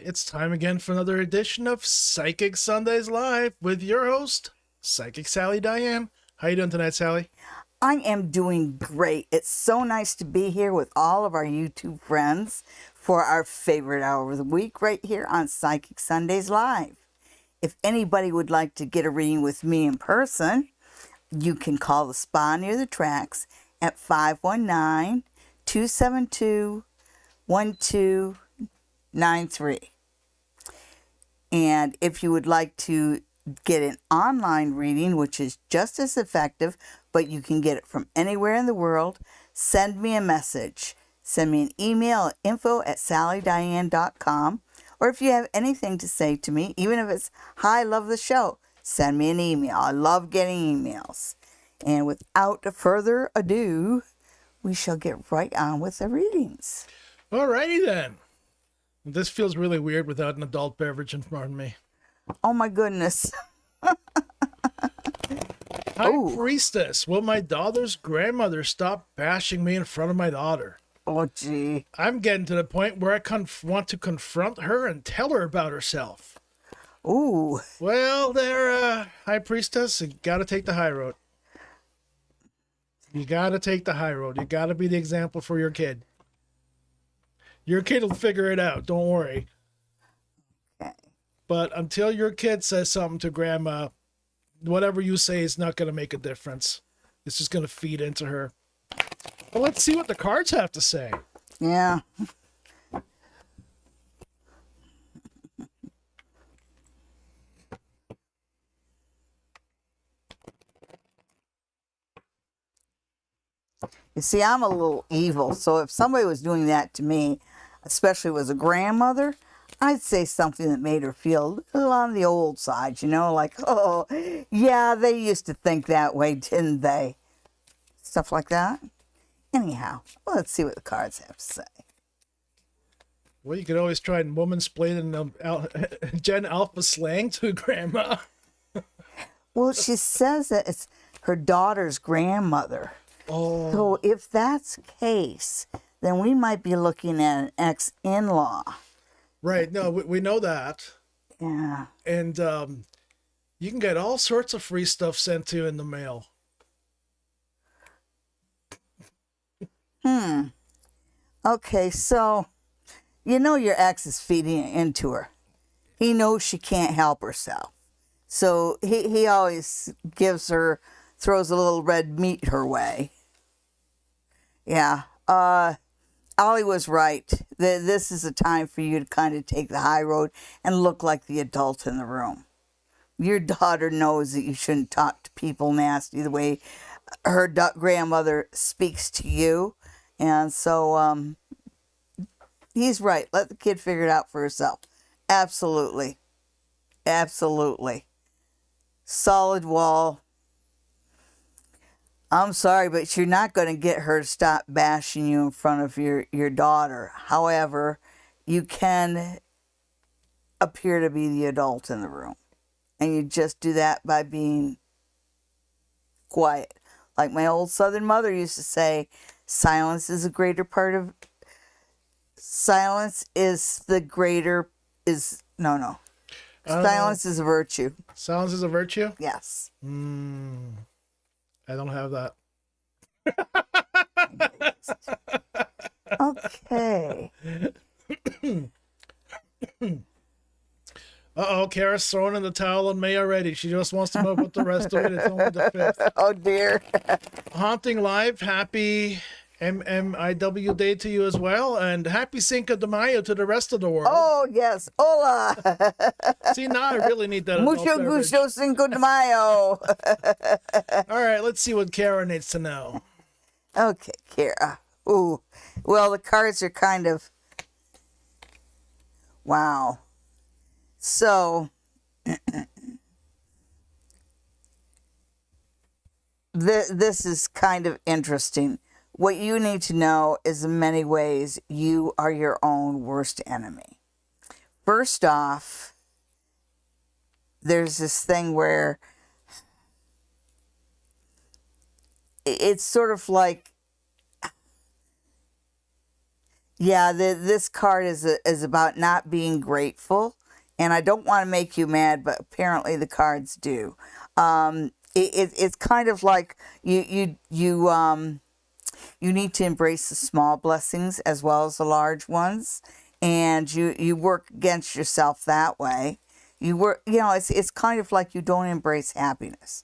It's time again for another edition of Psychic Sundays Live with your host, Psychic Sally Diane. How you doing tonight, Sally? I am doing great. It's so nice to be here with all of our YouTube friends for our favorite hour of the week right here on Psychic Sundays Live. If anybody would like to get a reading with me in person, you can call the spa near the tracks at 519-272-1293. And if you would like to get an online reading, which is just as effective, but you can get it from anywhere in the world, send me a message. Send me an email at info@sallydiane.com. Or if you have anything to say to me, even if it's, hi, love the show, send me an email. I love getting emails. And without further ado, we shall get right on with the readings. Alrighty then. This feels really weird without an adult beverage in front of me. Oh my goodness. High Priestess, will my daughter's grandmother stop bashing me in front of my daughter? Oh, gee. I'm getting to the point where I want to confront her and tell her about herself. Ooh. Well, there, High Priestess, you gotta take the high road. You gotta take the high road. You gotta be the example for your kid. Your kid will figure it out, don't worry. Okay. But until your kid says something to grandma, whatever you say is not going to make a difference. It's just going to feed into her. Well, let's see what the cards have to say. Yeah. You see, I'm a little evil, so if somebody was doing that to me, especially was a grandmother, I'd say something that made her feel a little on the old side, you know, like, oh, yeah, they used to think that way, didn't they? Stuff like that. Anyhow, let's see what the cards have to say. Well, you could always try and woman-splaining Gen Alpha slang to grandma. Well, she says that it's her daughter's grandmother. Oh. So if that's the case, then we might be looking at an ex-in-law. Right. No, we know that. Yeah. And you can get all sorts of free stuff sent to you in the mail. Okay, so you know your ex is feeding it into her. He knows she can't help herself. So he always throws a little red meat her way. Yeah. Ollie was right. This is a time for you to kind of take the high road and look like the adult in the room. Your daughter knows that you shouldn't talk to people nasty the way her grandmother speaks to you. And so he's right. Let the kid figure it out for herself. Absolutely. Absolutely. Solid wall. I'm sorry, but you're not going to get her to stop bashing you in front of your daughter. However, you can appear to be the adult in the room. And you just do that by being quiet. Like my old Southern mother used to say, silence is a greater part of... Silence is the greater... No. Silence is a virtue. Silence is a virtue? Yes. I don't have that. Okay. Uh-oh, Kara's throwing in the towel on May already. She just wants to know about the rest of it. It's only the 5th. Oh, dear. Haunting Live, happy MMIW Day to you as well. And happy Cinco de Mayo to the rest of the world. Oh, yes. Hola. See, now I really need that. Mucho gusto, Cinco de Mayo. All right, let's see what Kara needs to know. Okay, Kara. Ooh. Well, the cards are kind of... Wow. So... this is kind of interesting. What you need to know is in many ways you are your own worst enemy. First off, there's this thing where it's sort of like Yeah, this card is about not being grateful, and I don't want to make you mad, but apparently the cards do. It's kind of like you need to embrace the small blessings as well as the large ones, and you work against yourself that way. You work, it's kind of like you don't embrace happiness.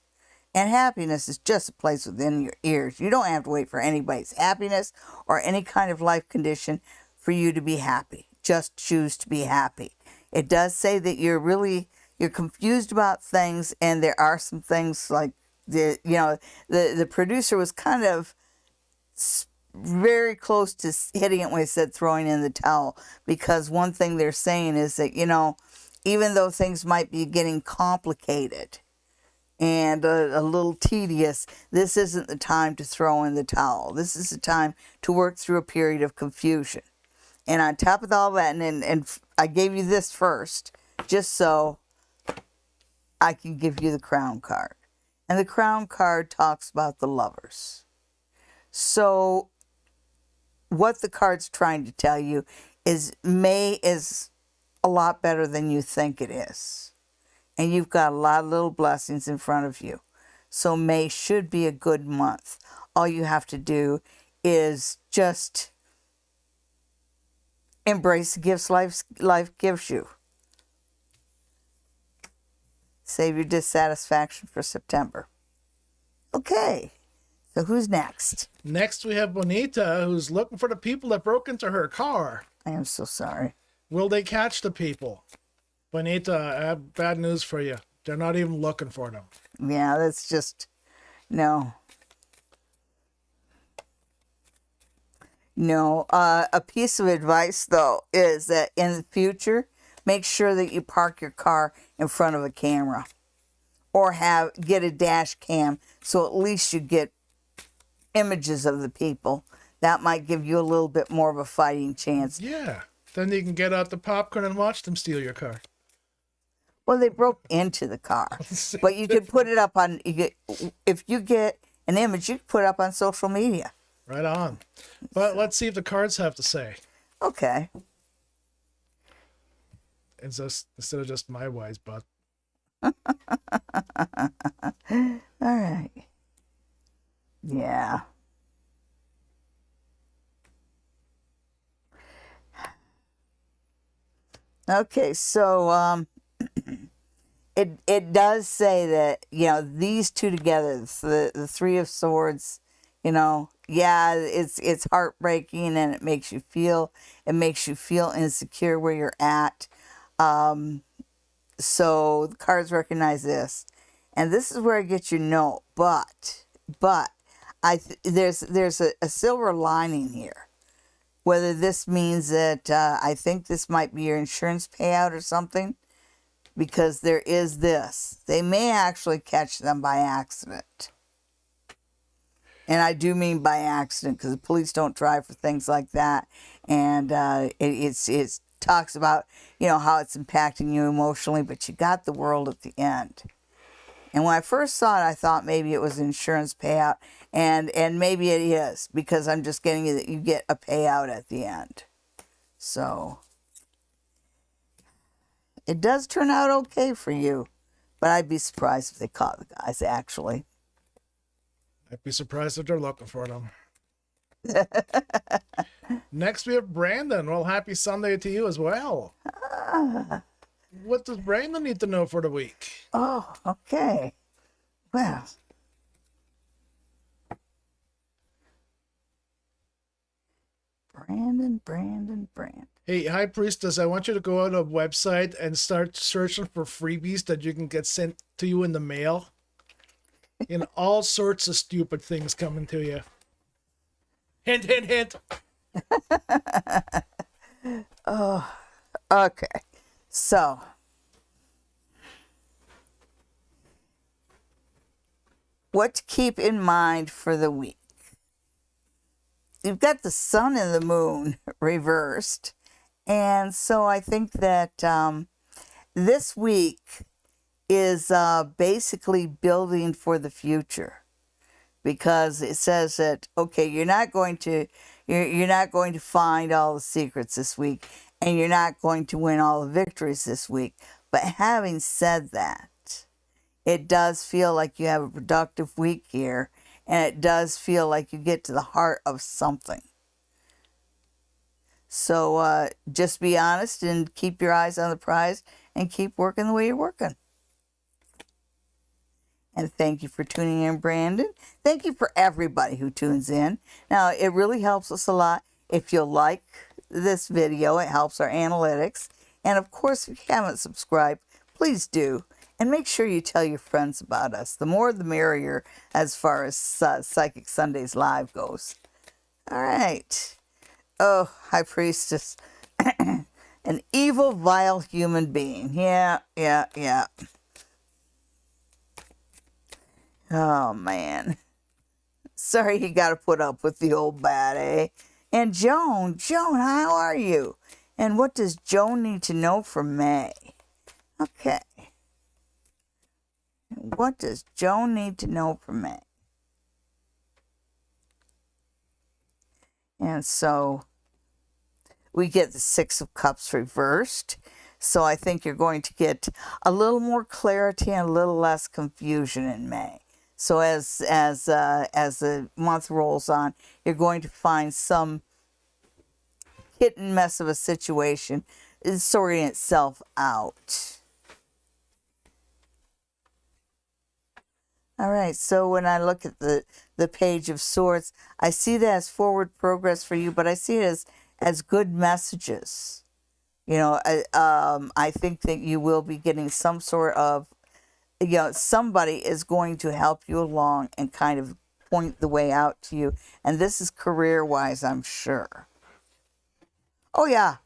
And happiness is just a place within your ears. You don't have to wait for anybody's happiness or any kind of life condition for you to be happy. Just choose to be happy. It does say that you're confused about things, and there are some things like the producer was kind of very close to hitting it when he said throwing in the towel, because one thing they're saying is that even though things might be getting complicated and a little tedious, this isn't the time to throw in the towel. This is the time to work through a period of confusion. And on top of all that, and I gave you this first, just so I can give you the Crown card. And the Crown card talks about the lovers. So what the card's trying to tell you is May is a lot better than you think it is. And you've got a lot of little blessings in front of you. So May should be a good month. All you have to do is just embrace the gifts life gives you. Save your dissatisfaction for September. Okay, so who's next? Next, we have Bonita, who's looking for the people that broke into her car. I am so sorry. Will they catch the people? Bonita, I have bad news for you. They're not even looking for them. Yeah, that's just, no. No, a piece of advice, though, is that in the future, make sure that you park your car in front of a camera. Or get a dash cam, so at least you get images of the people. That might give you a little bit more of a fighting chance. Yeah, then you can get out the popcorn and watch them steal your car. Well, they broke into the car, but you could put it up on. If you get an image, you can put it up on social media. Right on. But let's see if the cards have to say. Okay. It's just, instead of just my wise butt. All right. Yeah. Okay, so it does say that these two together, the Three of Swords, yeah, it's heartbreaking, and it makes you feel insecure where you're at. So the cards recognize this, and this is where I get your note. But there's a silver lining here. Whether this means that I think this might be your insurance payout or something, because there is this. They may actually catch them by accident. And I do mean by accident, because the police don't try for things like that. And it talks about, how it's impacting you emotionally, but you got the world at the end. And when I first saw it, I thought maybe it was an insurance payout, and maybe it is, because I'm just getting you that you get a payout at the end. So it does turn out okay for you, but I'd be surprised if they caught the guys, actually. I'd be surprised if they're looking for them. Next, we have Brandon. Well, happy Sunday to you as well. What does Brandon need to know for the week? Oh, okay. Well, Brandon. Hey, High Priestess, I want you to go on a website and start searching for freebies that you can get sent to you in the mail. And all sorts of stupid things coming to you. Hint, hint, hint. Oh, okay. So, what to keep in mind for the week? You've got the sun and the moon reversed. And so I think that this week is basically building for the future. because it says that, okay, you're not going to find all the secrets this week, and you're not going to win all the victories this week. But having said that, it does feel like you have a productive week here, and it does feel like you get to the heart of something. So just be honest and keep your eyes on the prize and keep working the way you're working. And thank you for tuning in, Brandon. Thank you for everybody who tunes in. Now, it really helps us a lot if you'll like this video. It helps our analytics. And of course, if you haven't subscribed, please do. And make sure you tell your friends about us. The more the merrier as far as Psychic Sundays Live goes. All right. Oh, High Priestess. An evil, vile human being. Yeah. Oh, man. Sorry you got to put up with the old bat, eh? And Joan, how are you? And what does Joan need to know from May? Okay. What does Joan need to know from May? And so we get the Six of Cups reversed. So I think you're going to get a little more clarity and a little less confusion in May. So as the month rolls on, you're going to find some hit and mess of a situation is sorting itself out. All right, so when I look at the Page of Swords, I see that as forward progress for you, but I see it as good messages. You know, I think that you will be getting some sort of, somebody is going to help you along and kind of point the way out to you. And this is career-wise, I'm sure. Oh, yeah.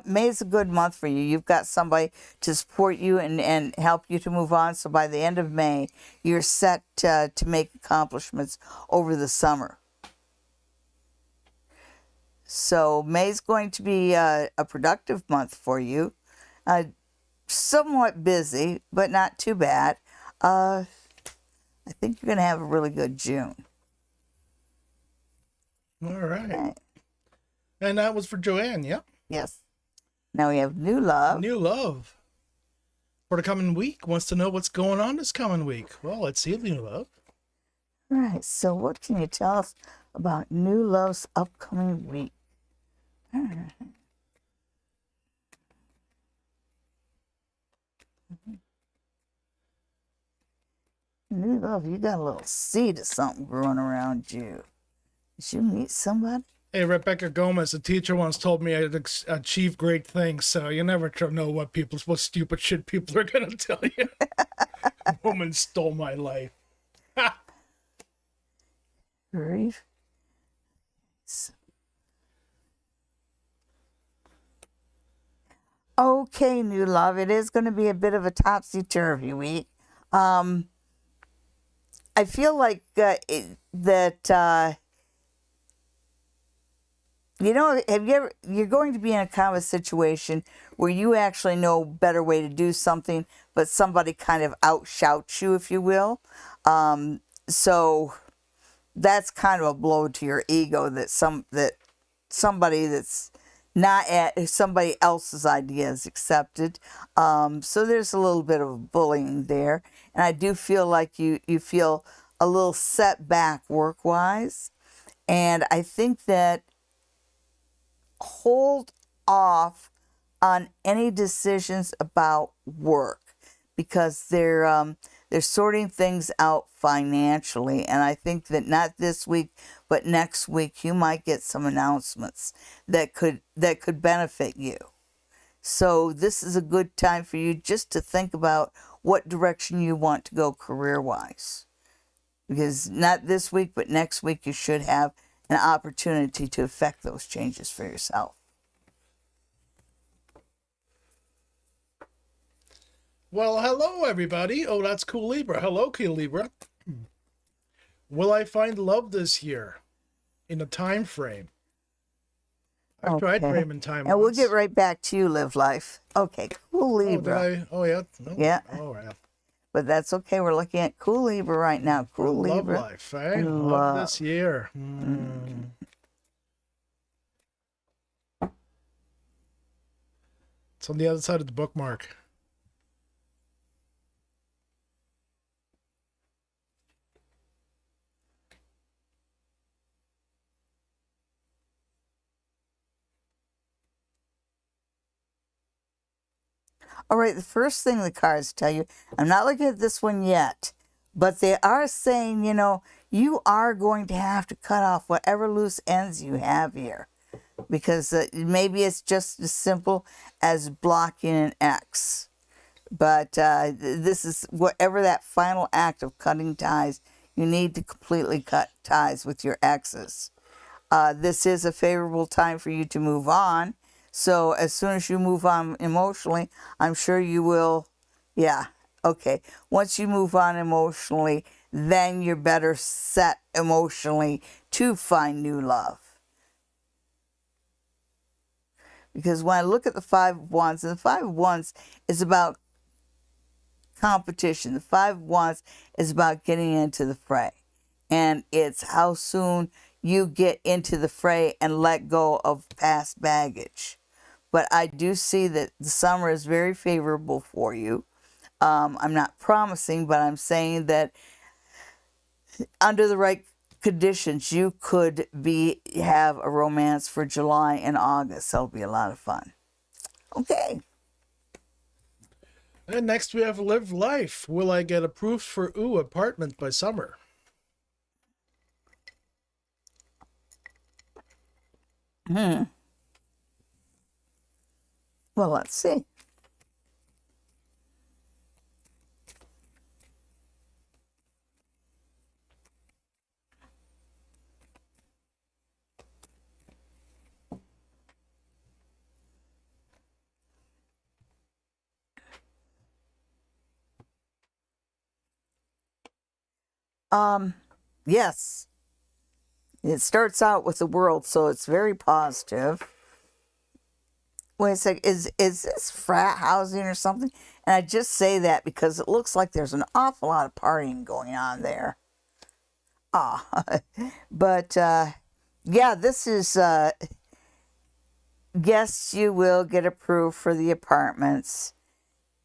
May's a good month for you. You've got somebody to support you and help you to move on. So by the end of May, you're set to make accomplishments over the summer. So May's going to be a productive month for you. Somewhat busy, but not too bad. I think you're going to have a really good June. All right. Okay. And that was for Joanne, yeah? Yes. Now we have New Love. New Love. For the coming week. Wants to know what's going on this coming week. Well, let's see, New Love. All right. So what can you tell us about New Love's upcoming week? All right. New Love, you got a little seed of something growing around you. Did you meet somebody? Hey, Rebecca Gomez, a teacher once told me I'd achieve great things, so you never know what stupid shit people are going to tell you. Woman stole my life. Grief. Okay, New Love, it is going to be a bit of a topsy-turvy week. I feel like you're going to be in a kind of a situation where you actually know a better way to do something, but somebody kind of outshouts you, if you will. So that's kind of a blow to your ego that somebody that's not at somebody else's idea is accepted. So there's a little bit of bullying there. And I do feel like you feel a little setback work-wise. And I think that hold off on any decisions about work because they're sorting things out financially, and I think that not this week but next week you might get some announcements that could benefit you. So this is a good time for you just to think about what direction you want to go career-wise, because not this week but next week you should have an opportunity to affect those changes for yourself. Well, hello, everybody. Oh, that's cool, Libra. Hello, cool Libra. Will I find love this year in a time frame? I've tried framing time. And we'll get right back to you, Live Life. Okay, cool, Libra. Oh, yeah? No? Yeah. All right. But that's okay. We're looking at cool Libra right now. Cool Love Libra. life, eh? And Love love. this year. Mm. It's on the other side of the bookmark. All right, the first thing the cards tell you, I'm not looking at this one yet, but they are saying, you are going to have to cut off whatever loose ends you have here. Because maybe it's just as simple as blocking an X. But this is whatever that final act of cutting ties, you need to completely cut ties with your exes. This is a favorable time for you to move on. So as soon as you move on emotionally, I'm sure you will. Yeah, okay. Once you move on emotionally, then you're better set emotionally to find new love. Because when I look at the Five of Wands, and the Five of Wands is about competition. The Five of Wands is about getting into the fray. And it's how soon you get into the fray and let go of past baggage. But I do see that the summer is very favorable for you. I'm not promising, but I'm saying that under the right conditions, you could have a romance for July and August. That'll be a lot of fun. Okay. And next we have Live Life. Will I get approved for apartment by summer? Well, let's see. Yes. It starts out with the world, so it's very positive. Wait a sec, is this frat housing or something? And I just say that because it looks like there's an awful lot of partying going on there. But yeah, this is yes, you will get approved for the apartments.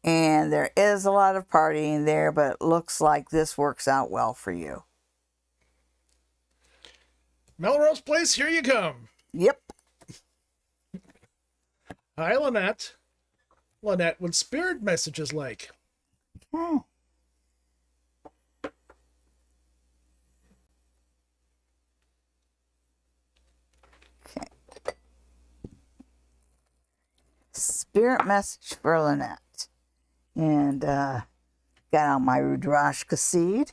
And there is a lot of partying there, but it looks like this works out well for you. Melrose Place, here you come. Yep. Hi, Lynette. Lynette, what spirit messages like? Okay. Spirit message for Lynette. And got out my Rudrashka seed.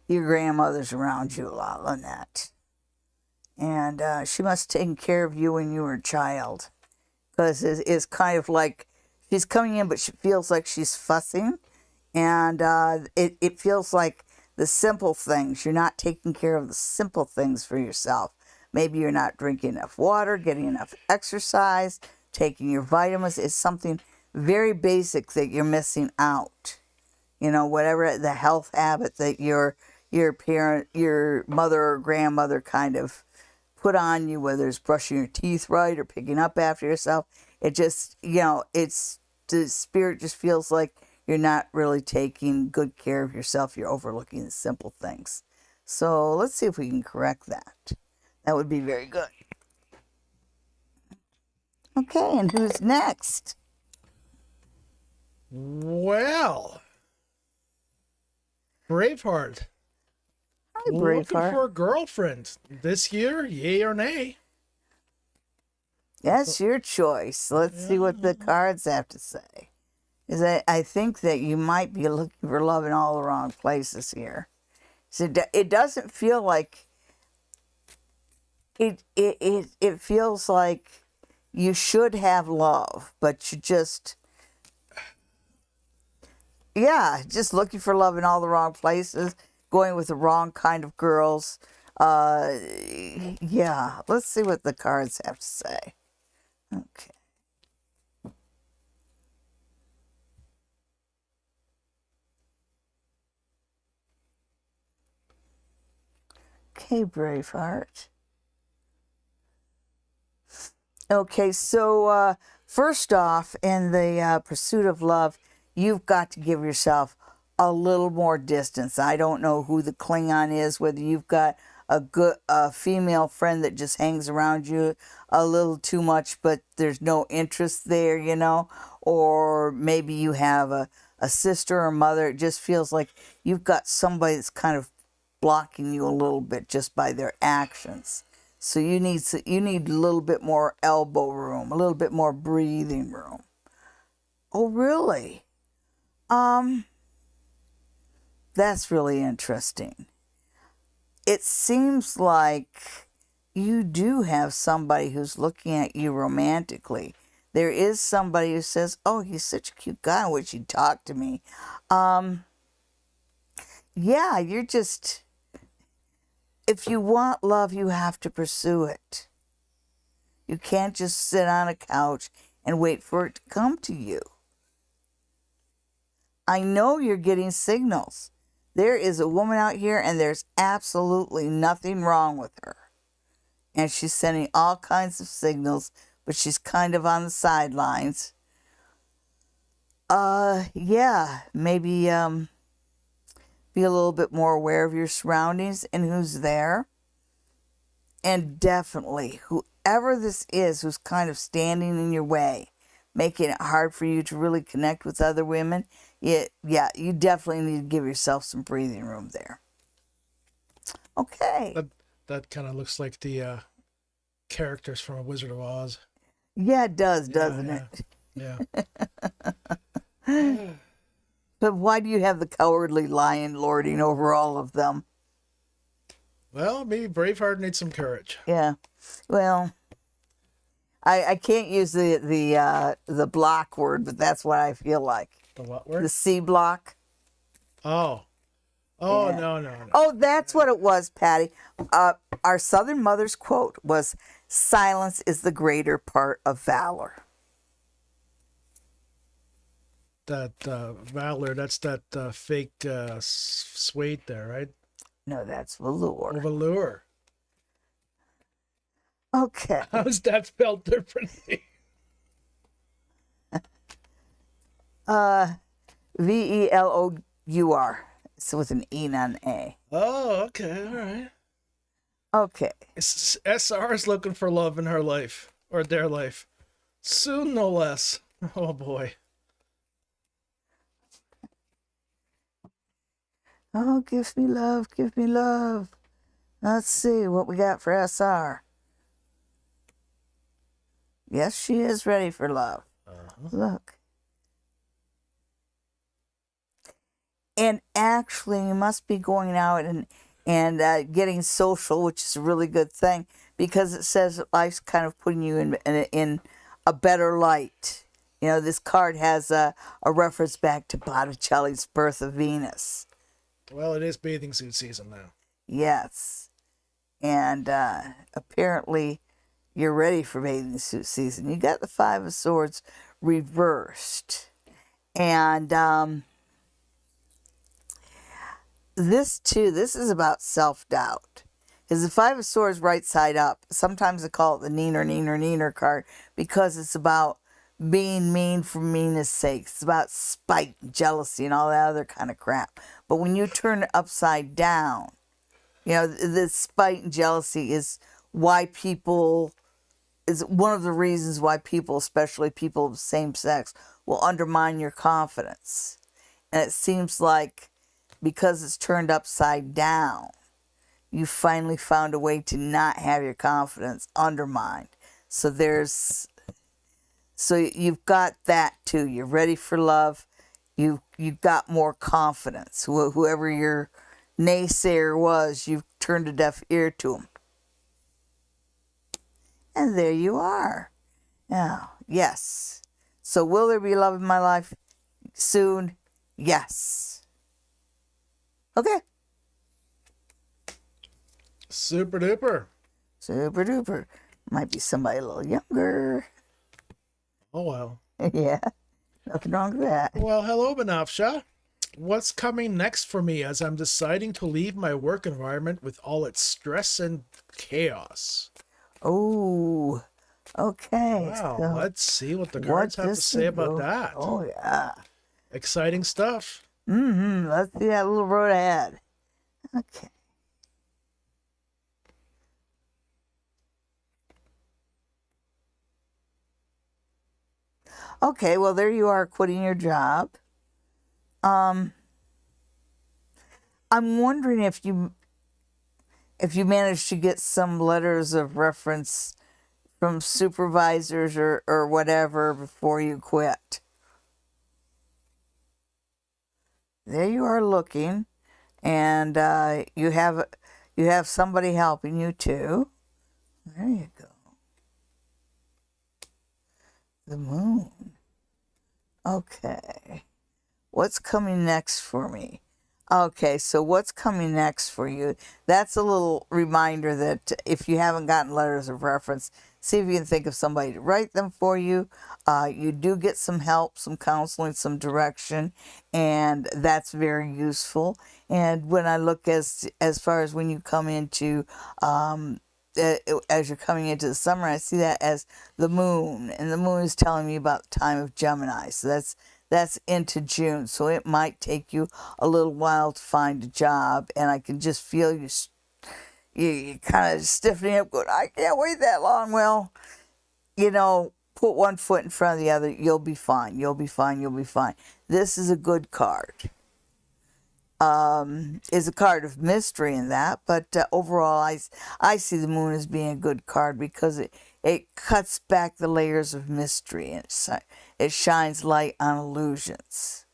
Your grandmother's around you a lot, Lynette. And she must have taken care of you when you were a child. Because it's kind of like she's coming in, but she feels like she's fussing. And it feels like the simple things. You're not taking care of the simple things for yourself. Maybe you're not drinking enough water, getting enough exercise, taking your vitamins. It's something very basic that you're missing out. You know, whatever the health habit that your parent, your mother or grandmother kind of put on you, whether it's brushing your teeth right or picking up after yourself. It just, it's the spirit just feels like you're not really taking good care of yourself. You're overlooking the simple things. So let's see if we can correct that. That would be very good. Okay, and who's next? Well, Braveheart. Hi, Looking Braveheart. for a girlfriend this year, yay or nay? That's your choice. Let's see what the cards have to say. I think that you might be looking for love in all the wrong places here. So it doesn't feel like it feels like you should have love, but you just just looking for love in all the wrong places. going with the wrong kind of girls. Yeah, let's see what the cards have to say. Okay. Okay, Braveheart. Okay, so first off, in the pursuit of love, you've got to give yourself a little more distance. I don't know who the Klingon is, whether you've got a female friend that just hangs around you a little too much, but there's no interest there, you know, or maybe you have a sister or mother. It just feels like you've got somebody that's kind of blocking you a little bit just by their actions. So you need a little bit more elbow room, a little bit more breathing room. Oh, really? That's really interesting. It seems like you do have somebody who's looking at you romantically. There is somebody who says, "Oh, he's such a cute guy. Would you talk to me?" Yeah, you're just. If you want love, you have to pursue it. You can't just sit on a couch and wait for it to come to you. I know you're getting signals. There is a woman out here and there's absolutely nothing wrong with her. And she's sending all kinds of signals, but she's kind of on the sidelines. Yeah, maybe be a little bit more aware of your surroundings and who's there. And definitely, whoever this is who's kind of standing in your way, making it hard for you to really connect with other women, you definitely need to give yourself some breathing room there. Okay. That kind of looks like the characters from A Wizard of Oz. Yeah, it does, doesn't it? Yeah. But why do you have the cowardly lion lording over all of them? Well, maybe Braveheart needs some courage. Yeah. Well, I can't use the block word, but that's what I feel like. The what word? The C block. Oh. Yeah. No. Oh, that's what it was, Patty. Our Southern mother's quote was, "Silence is the greater part of valor." That Valor, that's that fake suede there, right? No, that's velour. Oh, velour. Okay. How's that spelled differently? VELOUR. So with an E, not an A. Oh, okay, all right. Okay. SR is looking for love in her life, or their life. Soon, no less. Oh, boy. Oh, give me love, give me love. Let's see what we got for SR. Yes, she is ready for love. Look. And actually, you must be going out and getting social, which is a really good thing, because it says that life's kind of putting you in a better light. You know, this card has a reference back to Botticelli's Birth of Venus. Well, it is bathing suit season now. Yes. And apparently you're ready for bathing suit season. You got the Five of Swords reversed. And this is about self-doubt. Because the Five of Swords right side up, sometimes I call it the neener card, because it's about being mean for meanness sake. It's about spite, jealousy, and all that other kind of crap. But when you turn it upside down, you know, this spite and jealousy is one of the reasons why people, especially people of the same sex, will undermine your confidence. And it seems like because it's turned upside down, you finally found a way to not have your confidence undermined. So you've got that too. You're ready for love. You've got more confidence. Whoever your naysayer was, you've turned a deaf ear to him. And there you are. Now, yes. So will there be love in my life soon? Yes. Okay. Super duper. Super duper. Might be somebody a little younger. Oh, well. Yeah, nothing wrong with that. Well, hello, Benafsha. What's coming next for me as I'm deciding to leave my work environment with all its stress and chaos? Oh, okay. Wow, So let's see what the what cards have to does say it about go? that. Oh, yeah. Exciting stuff. Let's see that little road ahead. Okay. Okay, well, there you are quitting your job. I'm wondering if you managed to get some letters of reference from supervisors or whatever before you quit. There you are looking, and you have somebody helping you too. There you go. The moon. Okay. What's coming next for me? Okay, so what's coming next for you? That's a little reminder that if you haven't gotten letters of reference, see if you can think of somebody to write them for you. You do get some help, some counseling, some direction, and that's very useful. And when I look as far as when you come into as you're coming into the summer, I see that as the moon, and the moon is telling me about the time of Gemini. So that's into June, so it might take you a little while to find a job, and I can just feel you kind of stiffening up, going, I can't wait that long. Well, put one foot in front of the other. You'll be fine. You'll be fine. You'll be fine. This is a good card. Is a card of mystery in that, but overall, I see the moon as being a good card because it cuts back the layers of mystery and it shines light on illusions.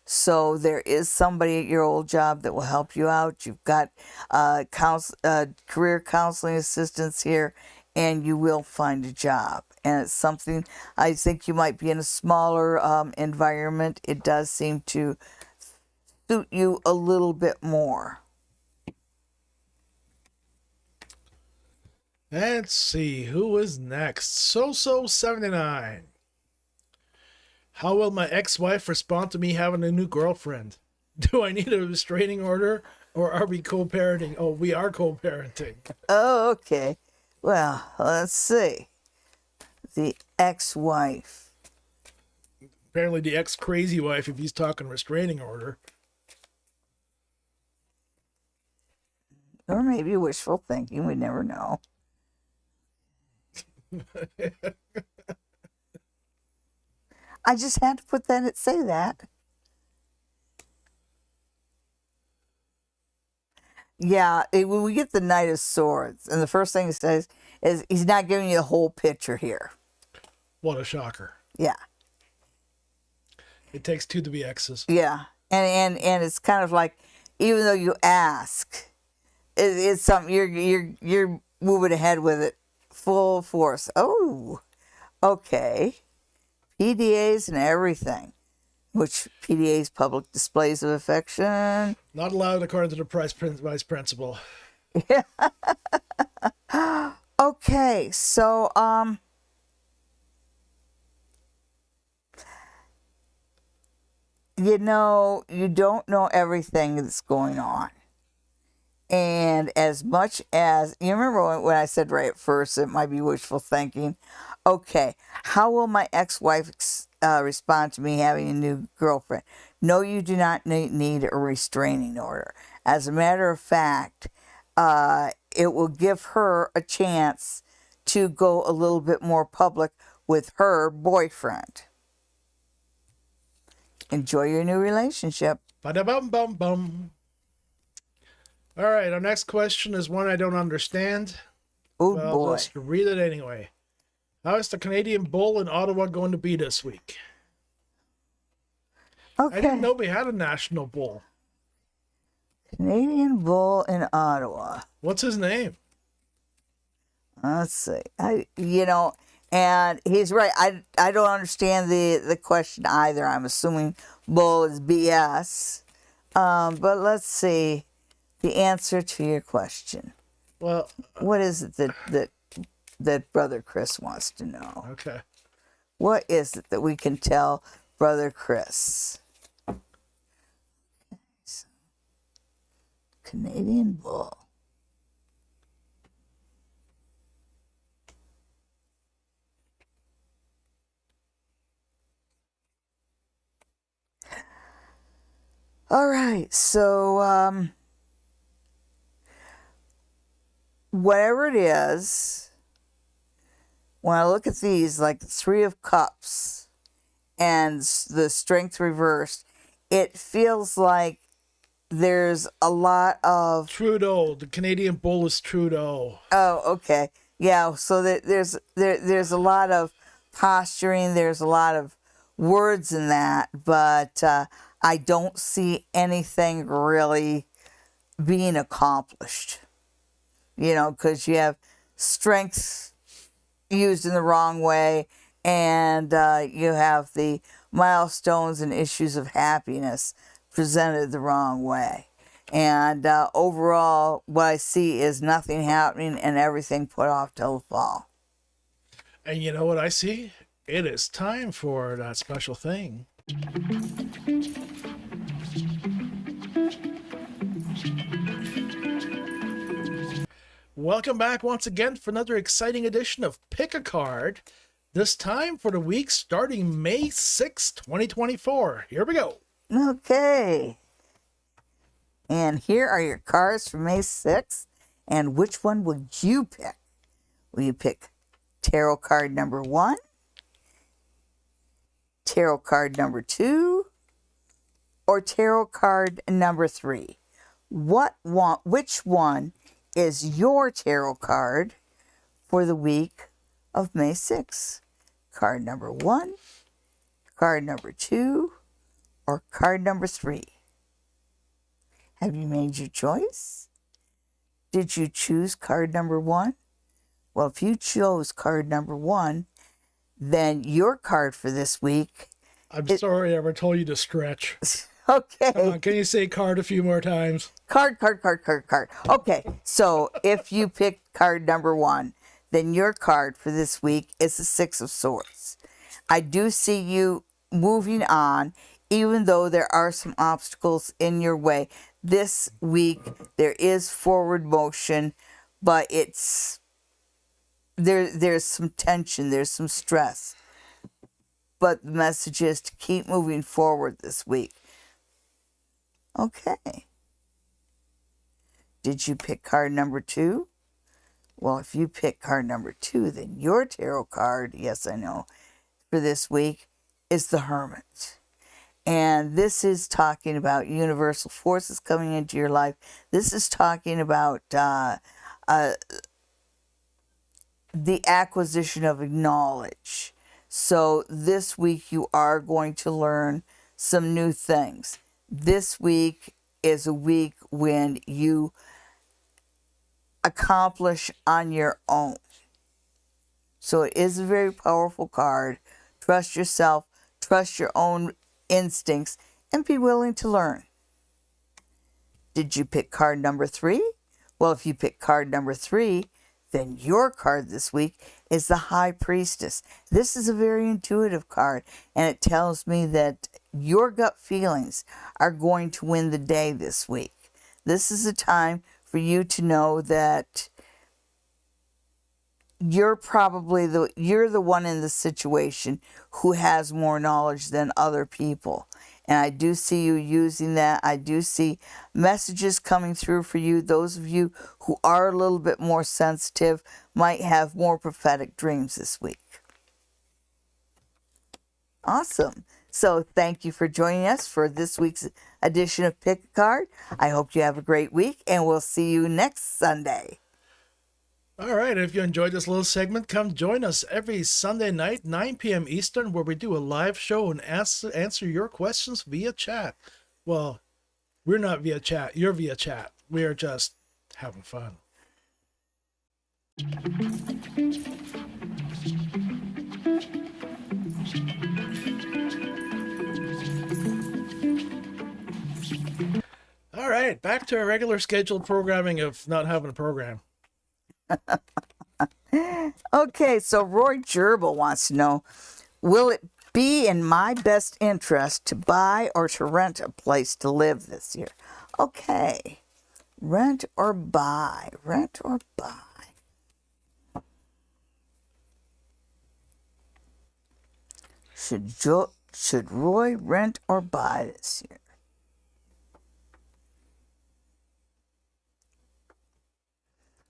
So there is somebody at your old job that will help you out. You've got career counseling assistance here, and you will find a job. And it's something, I think you might be in a smaller environment. It does seem to suit you a little bit more. Let's see, who is next? So79. How will my ex-wife respond to me having a new girlfriend? Do I need a restraining order, or are we co-parenting? Oh, we are co-parenting. Oh, okay. Well, let's see. The ex-wife. Apparently the ex-crazy wife if he's talking restraining order. Or maybe wishful thinking. We never know. I just had to put that and say that. Yeah, when we get the Knight of Swords, and the first thing it says is he's not giving you the whole picture here. What a shocker. Yeah. It takes two to be exes. Yeah. And it's kind of like, even though you ask, it's something you're moving ahead with it full force. Oh, okay. PDAs and everything, which PDAs, public displays of affection. Not allowed according to the vice principal. Yeah. Okay, so you don't know everything that's going on. And as much as, you remember when I said right at first, it might be wishful thinking. Okay, how will my ex-wife respond to me having a new girlfriend? No, you do not need a restraining order. As a matter of fact, it will give her a chance to go a little bit more public with her boyfriend. Enjoy your new relationship. Ba-da-bum-bum-bum. All right, our next question is one I don't understand. Oh, well, boy. let's read it anyway. How is the Canadian Bull in Ottawa going to be this week? Okay. I didn't know we had a national bull. Canadian Bull in Ottawa. What's his name? Let's see. And he's right. I don't understand the question either. I'm assuming bull is BS. But let's see the answer to your question. Well, What is it that Brother Chris wants to know? okay. What is it that we can tell Brother Chris? Canadian bull. All right, so whatever it is, when I look at these, like the Three of Cups and the Strength reversed, it feels like there's a lot of... Trudeau. The Canadian bull is Trudeau. Oh, okay. Yeah, so there's a lot of posturing, there's a lot of words in that, but I don't see anything really being accomplished. You know, because you have strength used in the wrong way, and you have the milestones and issues of happiness presented the wrong way. And overall, what I see is nothing happening and everything put off till the fall. And you know what I see? It is time for that special thing. Welcome back once again for another exciting edition of Pick a Card. This time for the week starting May 6, 2024. Here we go. Okay. And here are your cards for May 6th. And which one would you pick? Will you pick tarot card number 1, tarot card number 2, or tarot card number 3? Which one is your tarot card for the week of May 6th? Card number 1, card number 2, or card number 3? Have you made your choice? Did you choose card number 1? Well, if you chose card number 1, then your card for this week... I'm sorry I ever told you to stretch. Okay. Come on, can you say card a few more times? Card. Okay, so if you picked card number 1, then your card for this week is the Six of Swords. I do see you moving on, even though there are some obstacles in your way. This week, there is forward motion, but there's some tension, there's some stress. But the message is to keep moving forward this week. Okay. Did you pick card number 2? Well, if you pick card number 2, then your tarot card, yes, I know, for this week is the Hermit. And this is talking about universal forces coming into your life. This is talking about the acquisition of knowledge. So this week you are going to learn some new things. This week is a week when you accomplish on your own. So it is a very powerful card. Trust yourself, trust your own instincts, and be willing to learn. Did you pick card number 3? Well, if you pick card number 3, then your card this week is the High Priestess. This is a very intuitive card, and it tells me that your gut feelings are going to win the day this week. This is a time for you to know that you're probably the one in the situation who has more knowledge than other people. And I do see you using that. I do see messages coming through for you. Those of you who are a little bit more sensitive might have more prophetic dreams this week. Awesome. So thank you for joining us for this week's edition of Pick a Card. I hope you have a great week, and we'll see you next Sunday. All right, if you enjoyed this little segment, come join us every Sunday night, 9 p.m. Eastern, where we do a live show and answer your questions via chat. Well, we're not via chat. You're via chat. We are just having fun. All right, back to our regular scheduled programming of not having a program. Okay, so Roy Gerbil wants to know, will it be in my best interest to buy or to rent a place to live this year? Okay, rent or buy, rent or buy. Should Roy rent or buy this year?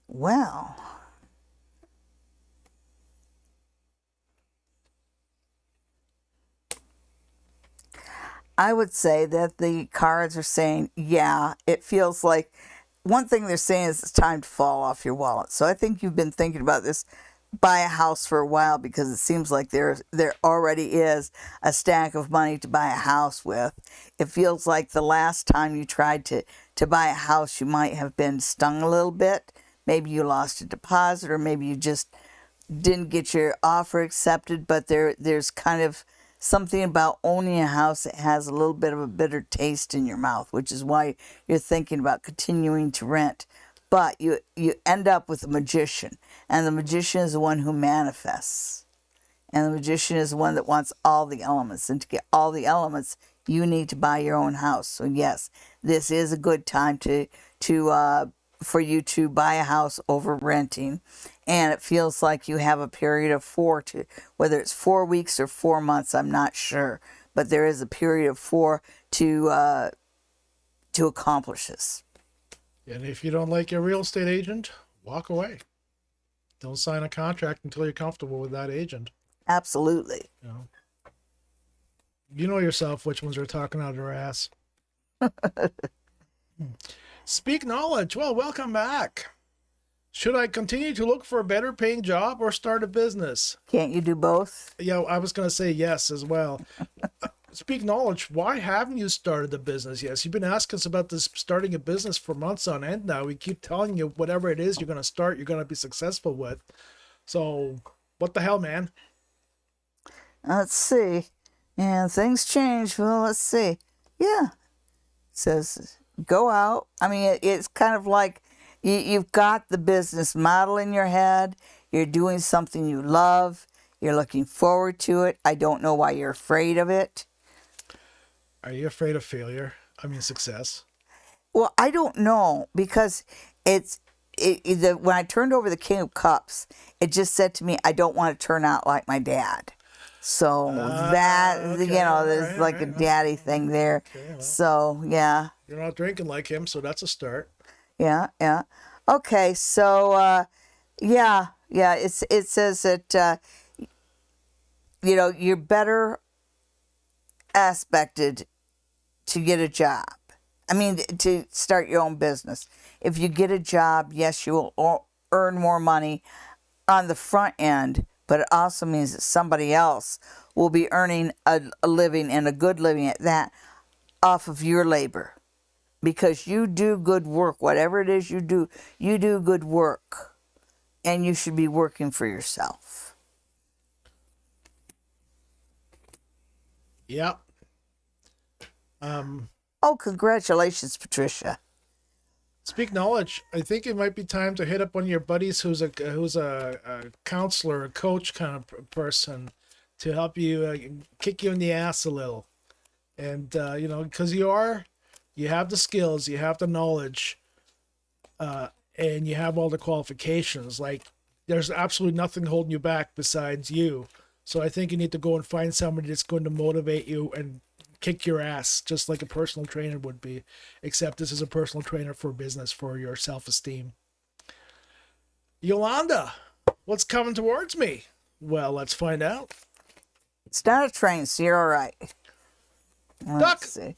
Well, I would say that the cards are saying, yeah, it feels like one thing they're saying is it's time to fall off your wallet. So I think you've been thinking about this buy a house for a while because it seems like there already is a stack of money to buy a house with. It feels like the last time you tried to buy a house, you might have been stung a little bit. Maybe you lost a deposit, or maybe you just didn't get your offer accepted, but there's kind of something about owning a house that has a little bit of a bitter taste in your mouth, which is why you're thinking about continuing to rent. But you end up with a magician, and the magician is the one who manifests. And the magician is the one that wants all the elements. And to get all the elements, you need to buy your own house. So yes, this is a good time for you to buy a house over renting. And it feels like you have a period of whether it's 4 weeks or 4 months, I'm not sure. But there is a period of 4 to accomplish this. And if you don't like your real estate agent, walk away. Don't sign a contract until you're comfortable with that agent. Absolutely. You know yourself which ones are talking out of their ass. Speak knowledge. Well, welcome back. Should I continue to look for a better paying job or start a business? Can't you do both? Yeah, I was going to say yes as well. Speak knowledge. Why haven't you started a business? Yes, you've been asking us about this starting a business for months on end now. We keep telling you whatever it is you're going to start, you're going to be successful with. So, what the hell, man? Let's see. And things change. Well, let's see. Yeah. It says go out. I mean, it's kind of like you've got the business model in your head. You're doing something you love. You're looking forward to it. I don't know why you're afraid of it. Are you afraid of failure? I mean, success. Well, I don't know, because when I turned over the King of Cups, it just said to me, I don't want to turn out like my dad. So Okay, there's like a daddy thing there. Okay, well, so, yeah. You're not drinking like him, so that's a start. Yeah, yeah. Okay, so, yeah, it says that, you're better aspected to get a job. I mean, to start your own business. If you get a job, yes, you will earn more money on the front end, but it also means that somebody else will be earning a living, and a good living at that, off of your labor. Because you do good work. Whatever it is you do good work. And you should be working for yourself. Yep. Oh, congratulations, Patricia. Speak knowledge. I think it might be time to hit up one of your buddies who's a counselor, a coach kind of person, to help you kick you in the ass a little. And because you have the skills, you have the knowledge, and you have all the qualifications. Like, there's absolutely nothing holding you back besides you. So I think you need to go and find somebody that's going to motivate you and kick your ass, just like a personal trainer would be, except this is a personal trainer for business, for your self-esteem. Yolanda, what's coming towards me? Well, let's find out. It's not a train, so you're all right. Duck! Let's see.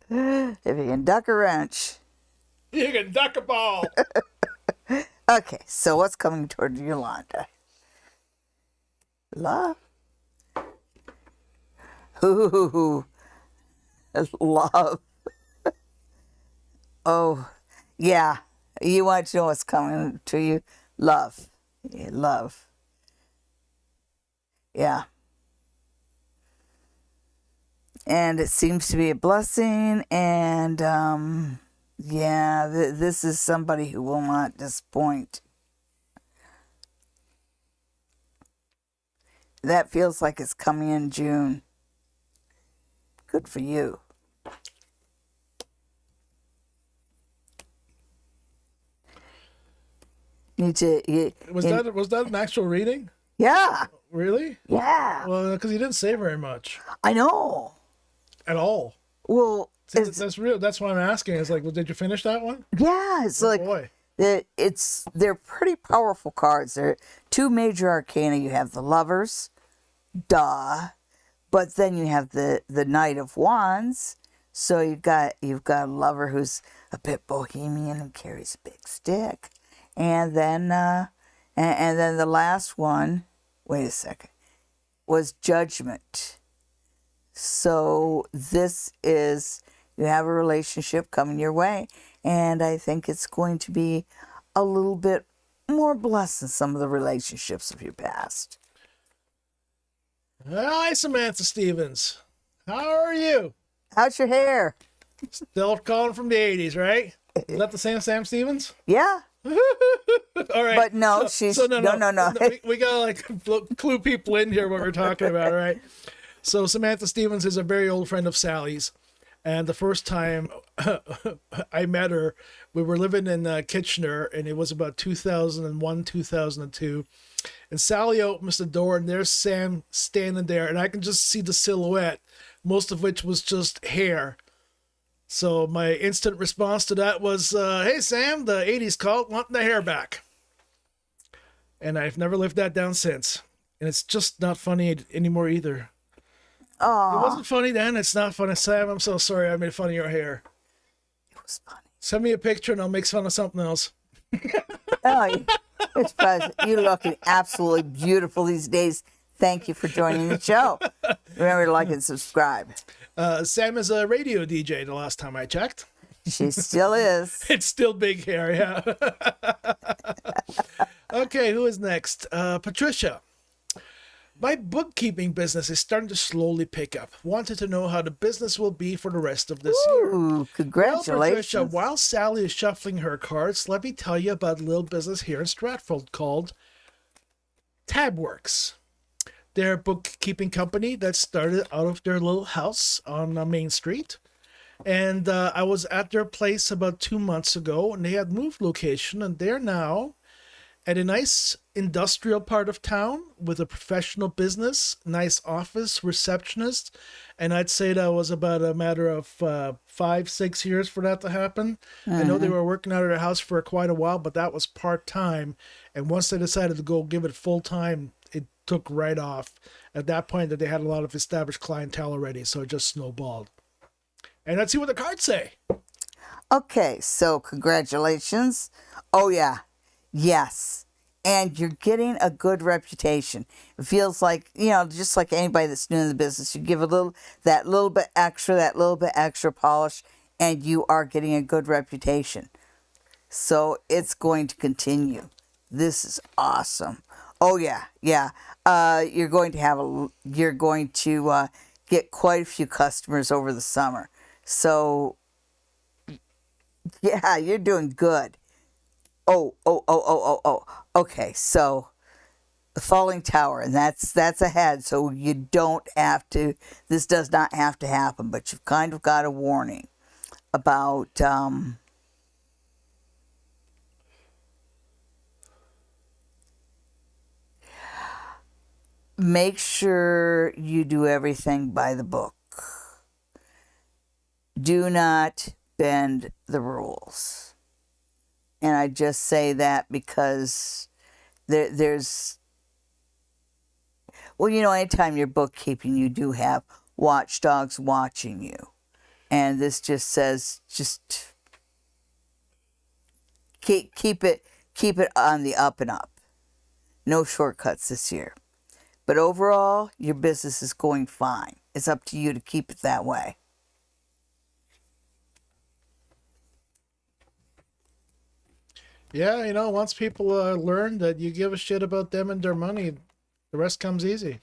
If you can duck a wrench. You can duck a ball. Okay, so what's coming toward Yolanda? Love. Ooh, love. Oh, yeah. You want to know what's coming to you? Love. Yeah, love. Yeah. And it seems to be a blessing, and Yeah, this is somebody who will not disappoint. That feels like it's coming in June. Good for you. Was that an actual reading? Yeah, Really? yeah. Well, because he didn't say very much I know. at all. Well, See, that's real. That's why I'm asking. It's like, well, did you finish that one? yeah, it's Oh, like boy. they're pretty powerful cards. They're two major arcana. You have the Lovers, duh, but then you have the Knight of Wands. So you've got a lover who's a bit bohemian and carries a big stick, and then and then the last one. Wait a second. Was Judgment. So this is, you have a relationship coming your way, and I think it's going to be a little bit more blessed than some of the relationships of your past. Hi, Samantha Stevens. How are you? How's your hair? Still calling from the 80s, right? Is that the same Sam Stevens? Yeah, All right. but no, she's no. We gotta like clue people in here what we're talking about, all right? So Samantha Stevens is a very old friend of Sally's, and the first time I met her, we were living in Kitchener, and it was about 2001, 2002. And Sally opens the door, and there's Sam standing there, and I can just see the silhouette, most of which was just hair. So my instant response to that was, hey, Sam, the 80s cult wanting the hair back. And I've never lived that down since. And it's just not funny anymore either. Oh, It wasn't funny then. It's not funny. Sam, I'm so sorry I made fun of your hair. it was funny. Send me a picture and I'll make fun of something else. Oh, it's fun. You're looking absolutely beautiful these days. Thank you for joining the show. Remember to like and subscribe. Sam is a radio DJ the last time I checked. She still is. It's still big hair, yeah. Okay, who is next? Patricia. My bookkeeping business is starting to slowly pick up. Wanted to know how the business will be for the rest of this year. Ooh, Well, congratulations. Patricia, while Sally is shuffling her cards, let me tell you about a little business here in Stratford called Tabworks. They're a bookkeeping company that started out of their little house on Main Street. And I was at their place about 2 months ago, and they had moved location, and they're now at a nice industrial part of town with a professional business, nice office, receptionist. And I'd say that was about a matter of 5-6 years for that to happen. I know they were working out of their house for quite a while, but that was part-time. And once they decided to go give it full-time, it took right off. At that point, that they had a lot of established clientele already, so it just snowballed. And let's see what the cards say. Okay, so congratulations. Oh, yeah. Yes. And you're getting a good reputation. It feels like, just like anybody that's new in the business, you give that little bit extra polish, and you are getting a good reputation. So it's going to continue. This is awesome. Oh, yeah. Yeah. You're going to get quite a few customers over the summer. So, yeah, you're doing good. Oh. Okay, so the falling tower, and that's ahead, so you don't have to, this does not have to happen, but you've kind of got a warning about, make sure you do everything by the book. Do not bend the rules. And I just say that because there's, anytime you're bookkeeping, you do have watchdogs watching you. And this just says, just keep it on the up and up. No shortcuts this year. But overall, your business is going fine. It's up to you to keep it that way. Yeah, once people learn that you give a shit about them and their money, the rest comes easy.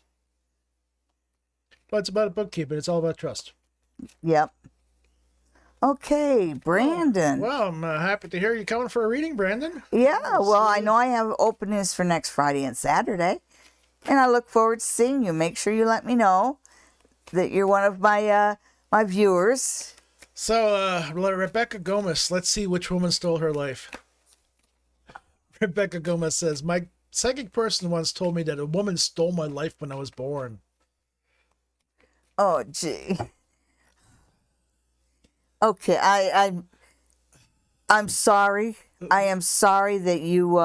But it's about bookkeeping. It's all about trust. Yep. Okay, Brandon. Well, I'm happy to hear you coming for a reading, Brandon. Yeah, well, I know I have openings for next Friday and Saturday, and I look forward to seeing you. Make sure you let me know that you're one of my viewers. So, Rebecca Gomez, let's see which woman stole her life. Rebecca Gomez says, my psychic person once told me that a woman stole my life when I was born. Oh, gee. Okay, I'm sorry. I am sorry that you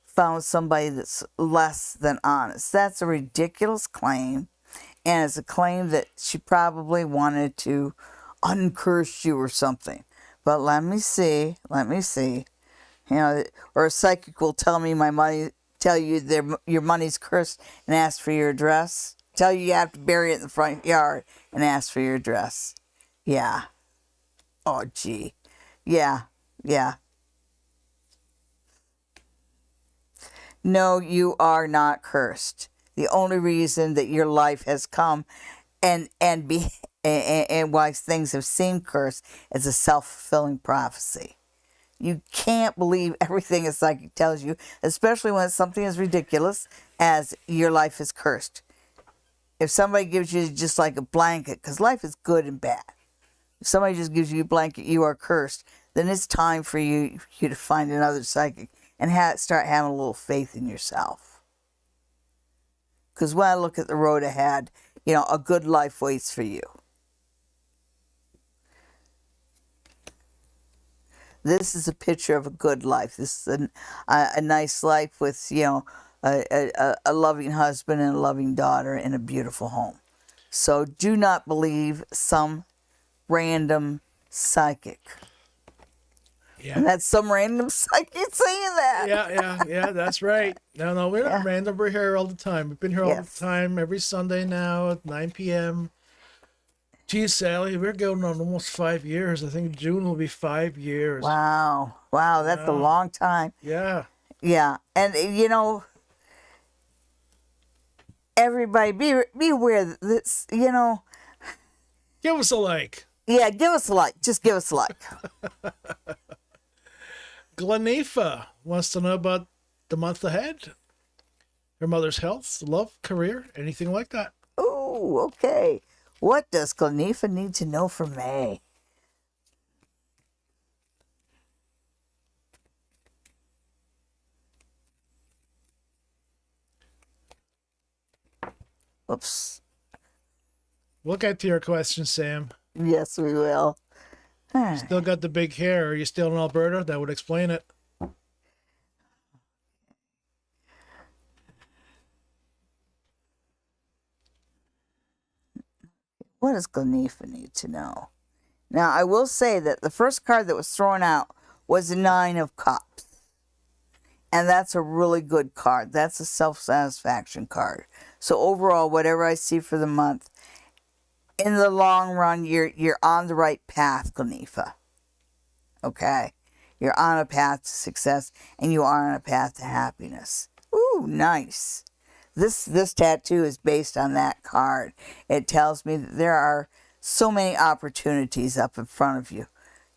found somebody that's less than honest. That's a ridiculous claim, and it's a claim that she probably wanted to uncurse you or something. But let me see. You know, or a psychic will tell me tell you your money's cursed and ask for your address. Tell you have to bury it in the front yard and ask for your address. Yeah. Oh, gee. Yeah. No, you are not cursed. The only reason that your life has come and why things have seemed cursed is a self-fulfilling prophecy. You can't believe everything a psychic tells you, especially when it's something as ridiculous as your life is cursed. If somebody gives you just like a blanket, because life is good and bad. If somebody just gives you a blanket, you are cursed, then it's time for you to find another psychic and start having a little faith in yourself. Because when I look at the road ahead, a good life waits for you. This is a picture of a good life. This is a nice life with, a loving husband and a loving daughter in a beautiful home. So do not believe some random psychic. Yeah. And that's some random psychic saying that. Yeah, that's right. No, we're not random. We're here all the time. We've been here all the time, every Sunday now at 9 p.m. Geez, Sally, we're going on almost 5 years. I think June will be 5 years. Wow, that's a long time. Yeah. Yeah, and everybody be aware that this, Give us a like. Yeah, give us a like. Just give us a like. Glanifa wants to know about the month ahead. Her mother's health, love, career, anything like that. Oh, okay. What does Glanifa need to know from May? Oops. We'll get to your question, Sam. Yes, we will. Still got the big hair. Are you still in Alberta? That would explain it. What does Glanifa need to know? Now, I will say that the first card that was thrown out was the 9 of Cups. And that's a really good card. That's a self-satisfaction card. So overall, whatever I see for the month, in the long run, you're on the right path, Glanifa. Okay? You're on a path to success, and you are on a path to happiness. Ooh, nice. This tattoo is based on that card. It tells me that there are so many opportunities up in front of you.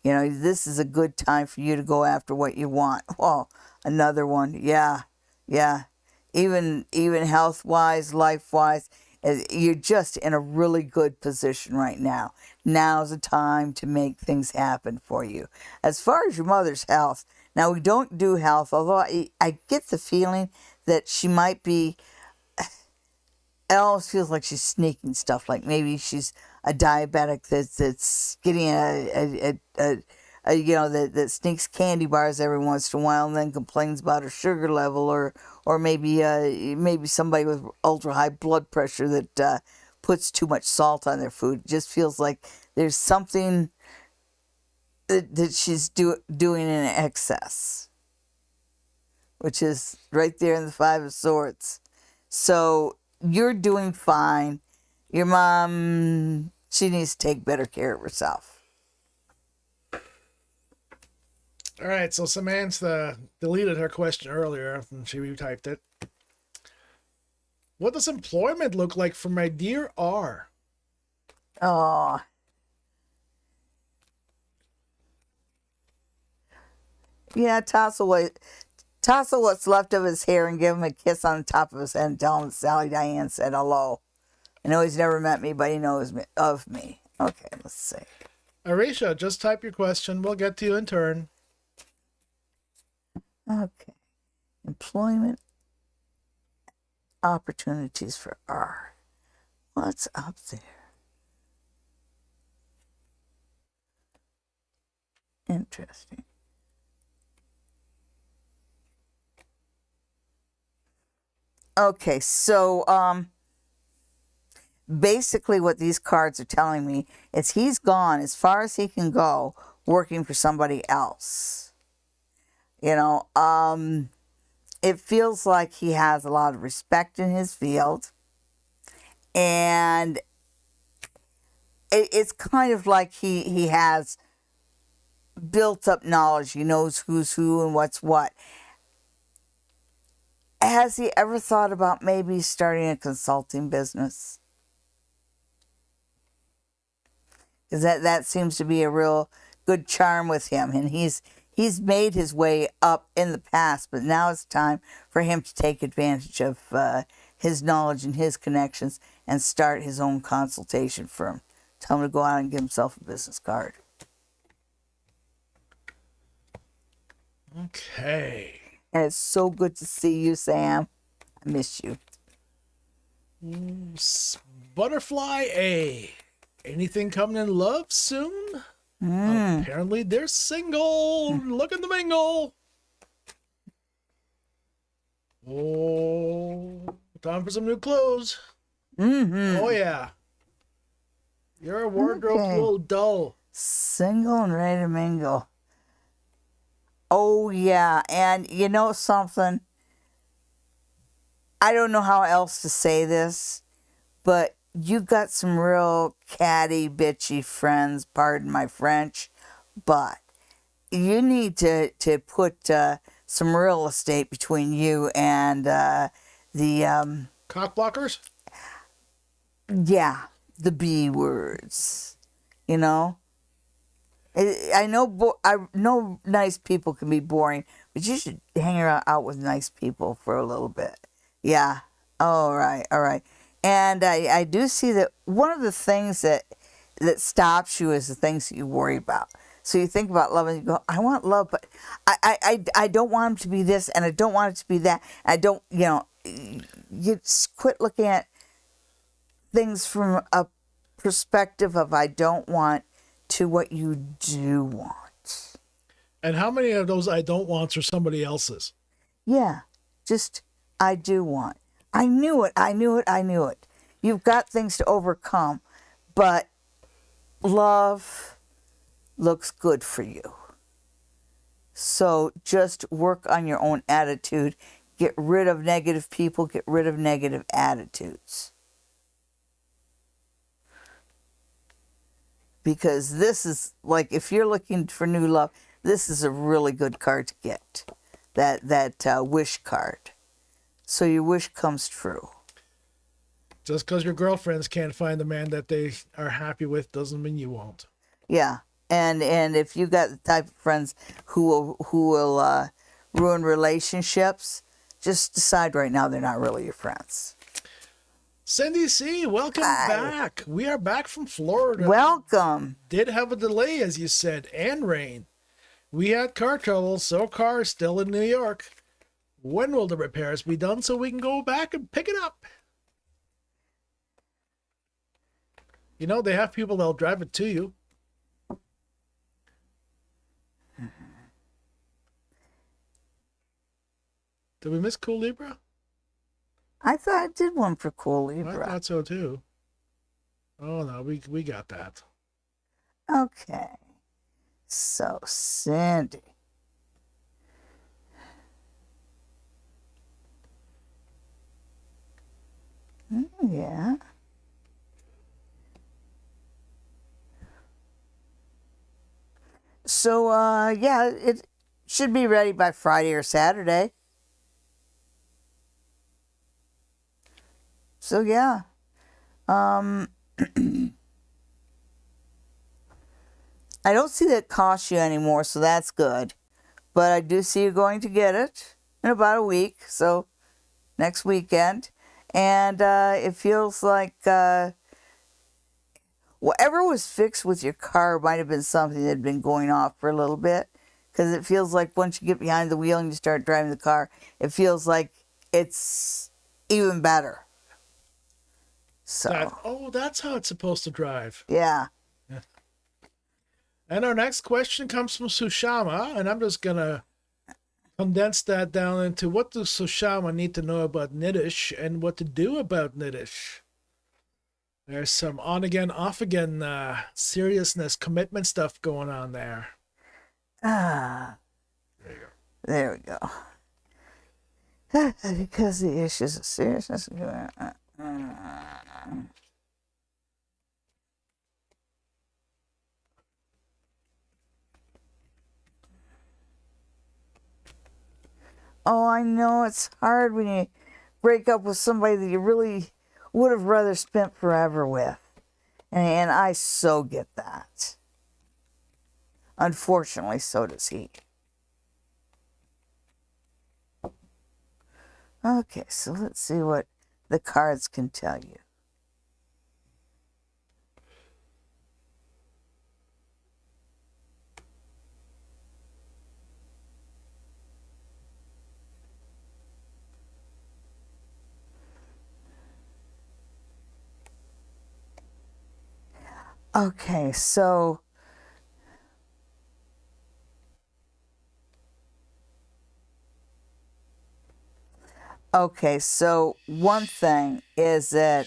This is a good time for you to go after what you want. Oh, another one. Yeah. Even health-wise, life-wise, you're just in a really good position right now. Now's the time to make things happen for you. As far as your mother's health, now we don't do health, although I get the feeling that she might be, it almost feels like she's sneaking stuff, like maybe she's a diabetic that's getting that sneaks candy bars every once in a while and then complains about her sugar level, or maybe somebody with ultra high blood pressure that puts too much salt on their food. It just feels like there's something that she's doing in excess, which is right there in the 5 of Swords. So you're doing fine. Your mom, she needs to take better care of herself. All right, so Samantha deleted her question earlier and she retyped it. What does employment look like for my dear R? Oh. Yeah, toss what's left of his hair and give him a kiss on the top of his head and tell him Sally Diane said hello. I know he's never met me, but he knows of me. Okay, let's see. Arisha, just type your question. We'll get to you in turn. Okay. Employment opportunities for R. What's up there? Interesting. Okay, so basically what these cards are telling me is he's gone as far as he can go working for somebody else. You know, it feels like he has a lot of respect in his field, and it's kind of like he has built up knowledge. He knows who's who and what's what. Has he ever thought about maybe starting a consulting business? Because that seems to be a real good charm with him, and he's made his way up in the past, but now it's time for him to take advantage of his knowledge and his connections and start his own consultation firm. Tell him to go out and give himself a business card. Okay. And it's so good to see you, Sam. I miss you. Butterfly A. Anything coming in love soon? Apparently they're single. Look at the mingle. Oh, time for some new clothes. Oh, yeah. Your wardrobe's a little dull. Single and ready to mingle. Oh, yeah. And you know something? I don't know how else to say this, but you got some real catty, bitchy friends, pardon my French, but you need to put some real estate between you and the... Cock blockers? Yeah, the B words, you know? I know nice people can be boring, but you should hang out with nice people for a little bit. Yeah. All right. And I do see that one of the things that stops you is the things that you worry about. So you think about love and you go, I want love, but I don't want him to be this and I don't want it to be that. I don't, you just quit looking at things from a perspective of I don't want to what you do want. And how many of those I don't wants are somebody else's? Yeah, just I do want. I knew it. You've got things to overcome, but love looks good for you. So just work on your own attitude. Get rid of negative people, get rid of negative attitudes. Because this is, like, if you're looking for new love, this is a really good card to get. That wish card. So your wish comes true. Just because your girlfriends can't find the man that they are happy with doesn't mean you won't. Yeah. And if you got the type of friends who will ruin relationships, just decide right now they're not really your friends. Cindy C., welcome back. We are back from Florida. Welcome. Did have a delay, as you said, and rain. We had car trouble, so car is still in New York. When will the repairs be done so we can go back and pick it up? You know, they have people that'll drive it to you. Did we miss Cool Libra? I thought I did one for Cool Libra. I thought so too. Oh no, we got that. Okay. So, Cindy. Yeah. So, yeah, it should be ready by Friday or Saturday. So, yeah. I don't see that it costs you anymore, so that's good. But I do see you going to get it in about a week, so next weekend. And it feels like whatever was fixed with your car might have been something that had been going off for a little bit. Because it feels like once you get behind the wheel and you start driving the car, it feels like it's even better. So, That's how it's supposed to drive. yeah. And our next question comes from Sushama, and I'm just going to condense that down into what does Sushama need to know about Niddish and what to do about Niddish. There's some on again, off again seriousness, commitment stuff going on there. Ah, There you go. there we go. Because the issues of seriousness. Oh, I know it's hard when you break up with somebody that you really would have rather spent forever with. And I so get that. Unfortunately, so does he. Okay, so let's see what the cards can tell you. Okay, so one thing is that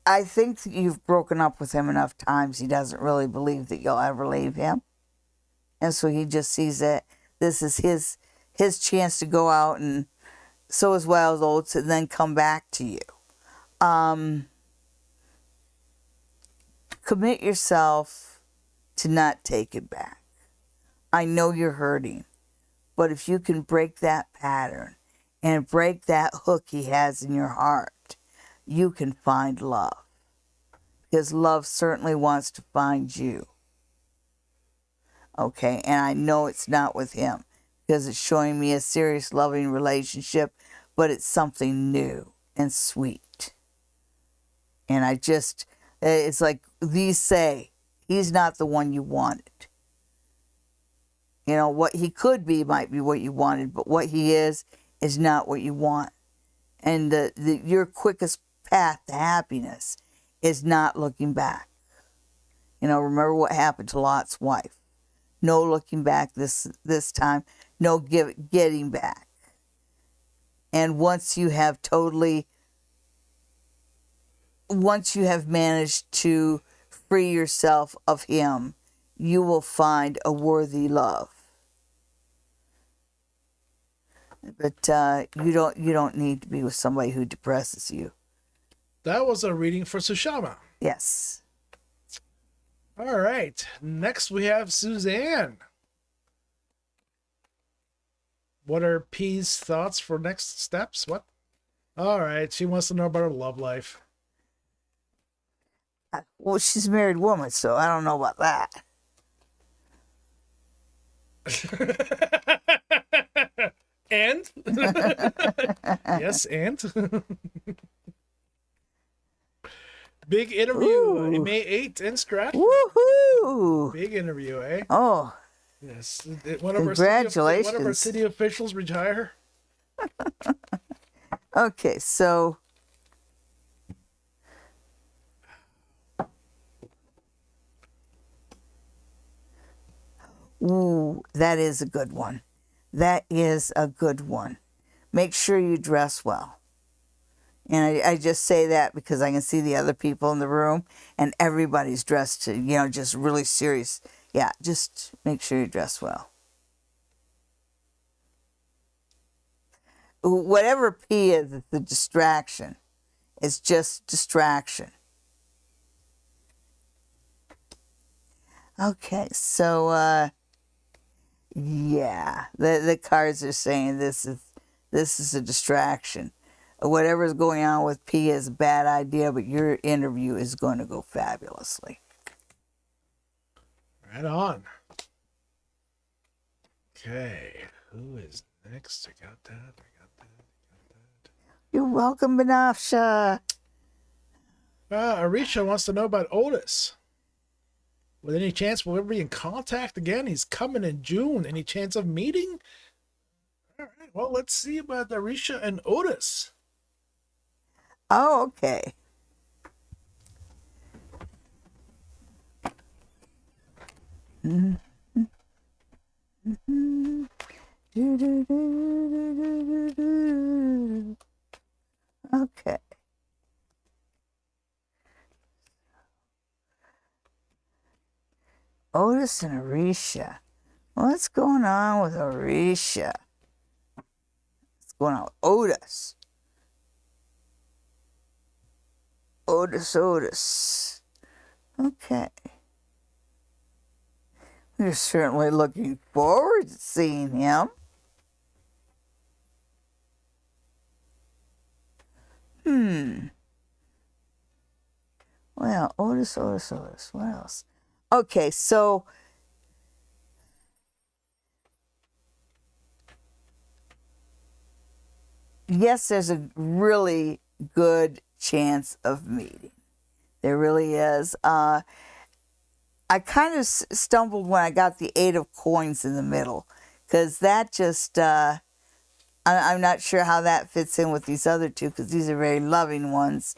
I think that you've broken up with him enough times. He doesn't really believe that you'll ever leave him, and so he just sees that this is his chance to go out and sow his wild oats and then come back to you. Commit yourself to not take it back. I know you're hurting, but if you can break that pattern and break that hook he has in your heart, you can find love. Because love certainly wants to find you. Okay, and I know it's not with him because it's showing me a serious, loving relationship, but it's something new and sweet. And it's like these say, he's not the one you wanted. You know, what he could be might be what you wanted, but what he is not what you want. And your quickest path to happiness is not looking back. You know, remember what happened to Lot's wife. No looking back this time. No getting back. And once you have managed to free yourself of him, you will find a worthy love. But you don't need to be with somebody who depresses you. That was a reading for Sushama. Yes. All right. Next we have Suzanne. What are P's thoughts for next steps? What? All right. She wants to know about her love life. Well, she's a married woman, so I don't know about that. And? Yes, and? Big interview. Ooh. May 8th in Stratford. Woohoo! Big interview, eh? Oh, Yes. congratulations. One of our city officials retire. Okay, so ooh, that is a good one. That is a good one. Make sure you dress well. And I just say that because I can see the other people in the room and everybody's dressed to, just really serious. Yeah, just make sure you dress well. Whatever P is, the distraction. It's just distraction. Okay, so yeah, the cards are saying this is a distraction. Whatever's going on with P is a bad idea, but your interview is going to go fabulously. Right on. Okay, who is next? I got that. You're welcome, Benafsha. Arisha wants to know about Otis. With any chance we'll ever be in contact again? He's coming in June. Any chance of meeting? All right, well, let's see about Arisha and Otis. Oh, okay. Okay. Otis and Arisha. What's going on with Arisha? What's going on with Otis? Otis. Okay. We're certainly looking forward to seeing him. Well, Otis. What else? Okay, so yes, there's a really good chance of meeting. There really is. I kind of stumbled when I got the 8 of coins in the middle, because that just, I'm not sure how that fits in with these other two, because these are very loving ones.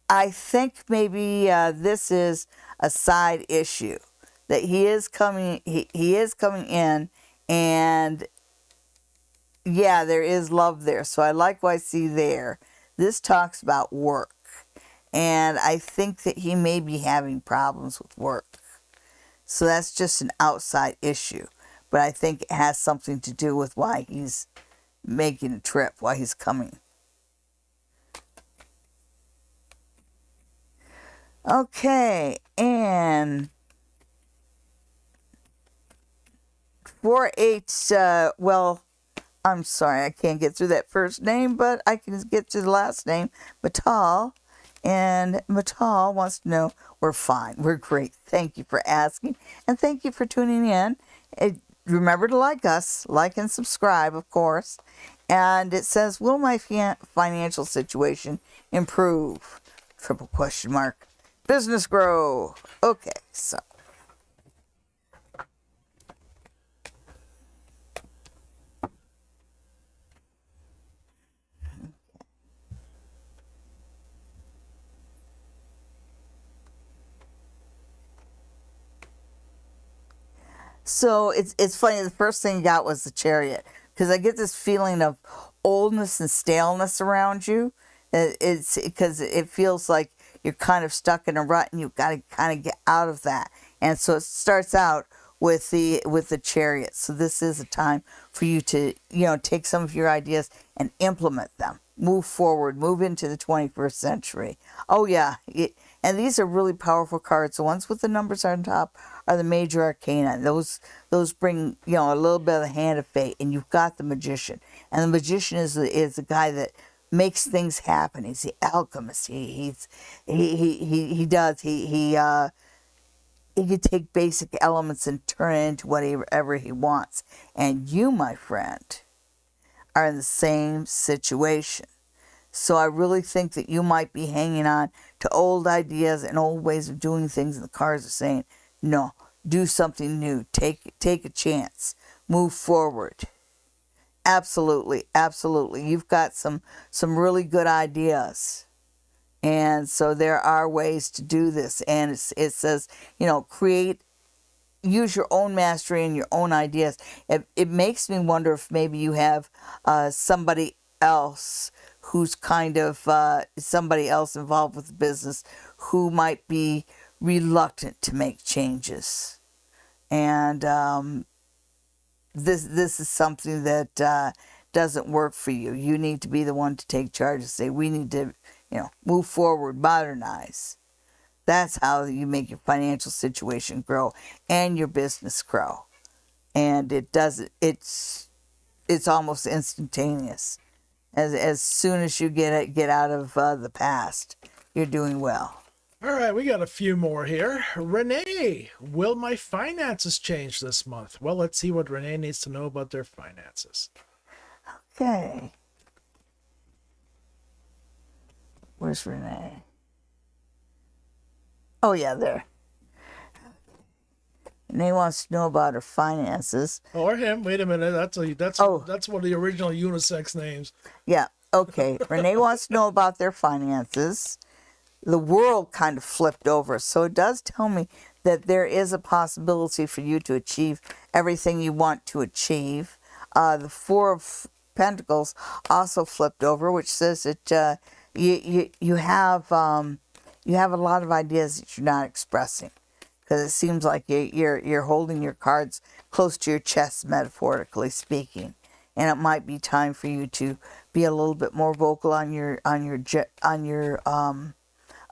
I think maybe this is a side issue, that he is coming in, and yeah, there is love there. So I like what I see there. This talks about work, and I think that he may be having problems with work. So that's just an outside issue, but I think it has something to do with why he's making a trip, why he's coming. Okay, and 4-8, well, I'm sorry, I can't get through that first name, but I can get to the last name, Matal. And Matal wants to know, we're fine, we're great. Thank you for asking, and thank you for tuning in. Remember to like us, like and subscribe, of course. And it says, will my financial situation improve? Triple question mark. Business grow. Okay, so. So it's funny. The first thing you got was the Chariot, because I get this feeling of oldness and staleness around you. It's because it feels like you're kind of stuck in a rut, and you've got to kind of get out of that. And so it starts out with the Chariot. So this is a time for you to take some of your ideas and implement them. Move forward, move into the 21st century. Oh yeah, and these are really powerful cards. The ones with the numbers on top are the major arcana. Those bring a little bit of the hand of fate, and you've got the Magician. And the Magician is the guy that makes things happen. He's the alchemist. He can take basic elements and turn it into whatever he wants. And you, my friend, are in the same situation. So I really think that you might be hanging on to old ideas and old ways of doing things, and the cards are saying, no, do something new. Take a chance. Move forward. Absolutely. You've got some really good ideas. And so there are ways to do this. And it says, use your own mastery and your own ideas. It makes me wonder if maybe you have somebody else who's kind of somebody else involved with the business who might be reluctant to make changes. And this is something that doesn't work for you. You need to be the one to take charge and say, we need to move forward, modernize. That's how you make your financial situation grow and your business grow. And it's almost instantaneous. As soon as you get out of the past, you're doing well. All right, we got a few more here. Renee, will my finances change this month? Well, let's see what Renee needs to know about their finances. Okay. Where's Renee? Oh, yeah, there. Renee wants to know about her finances. Or him. Wait a minute. That's Oh. that's one of the original unisex names. Yeah, okay. Renee wants to know about their finances. The world kind of flipped over. So it does tell me that there is a possibility for you to achieve everything you want to achieve. The Four of Pentacles also flipped over, which says that you have a lot of ideas that you're not expressing, because it seems like you're holding your cards close to your chest, metaphorically speaking, and it might be time for you to be a little bit more vocal on your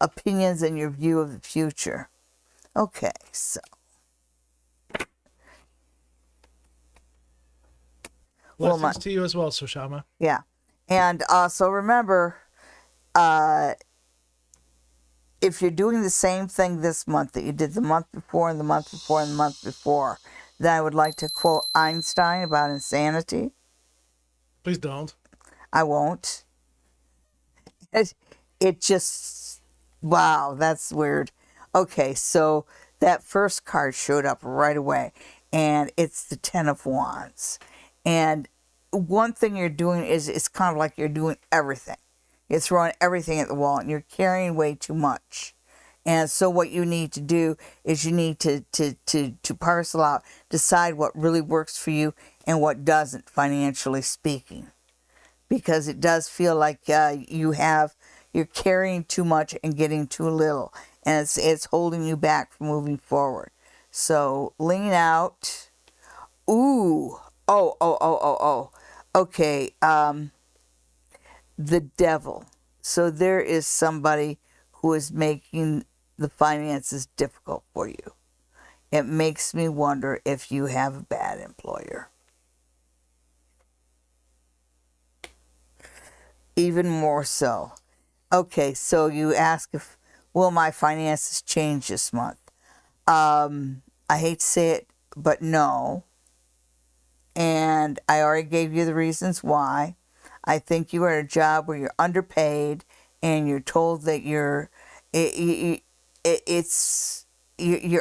opinions and your view of the future. Okay, so Blessings to you as well, Sushama. yeah, and so remember, if you're doing the same thing this month that you did the month before and the month before and the month before, then I would like to quote Einstein about insanity. Please don't. I won't. It just, wow, that's weird. Okay, so that first card showed up right away, and it's the Ten of Wands. And one thing you're doing is it's kind of like you're doing everything. You're throwing everything at the wall, and you're carrying way too much. And so what you need to do is you need to parcel out, decide what really works for you and what doesn't, financially speaking. Because it does feel like you're carrying too much and getting too little, and it's holding you back from moving forward. So lean out. Ooh, oh. Okay, the Devil. So there is somebody who is making the finances difficult for you. It makes me wonder if you have a bad employer. Even more so. Okay, so you ask if, will my finances change this month? I hate to say it, but no. And I already gave you the reasons why. I think you are at a job where you're underpaid and you're told that you're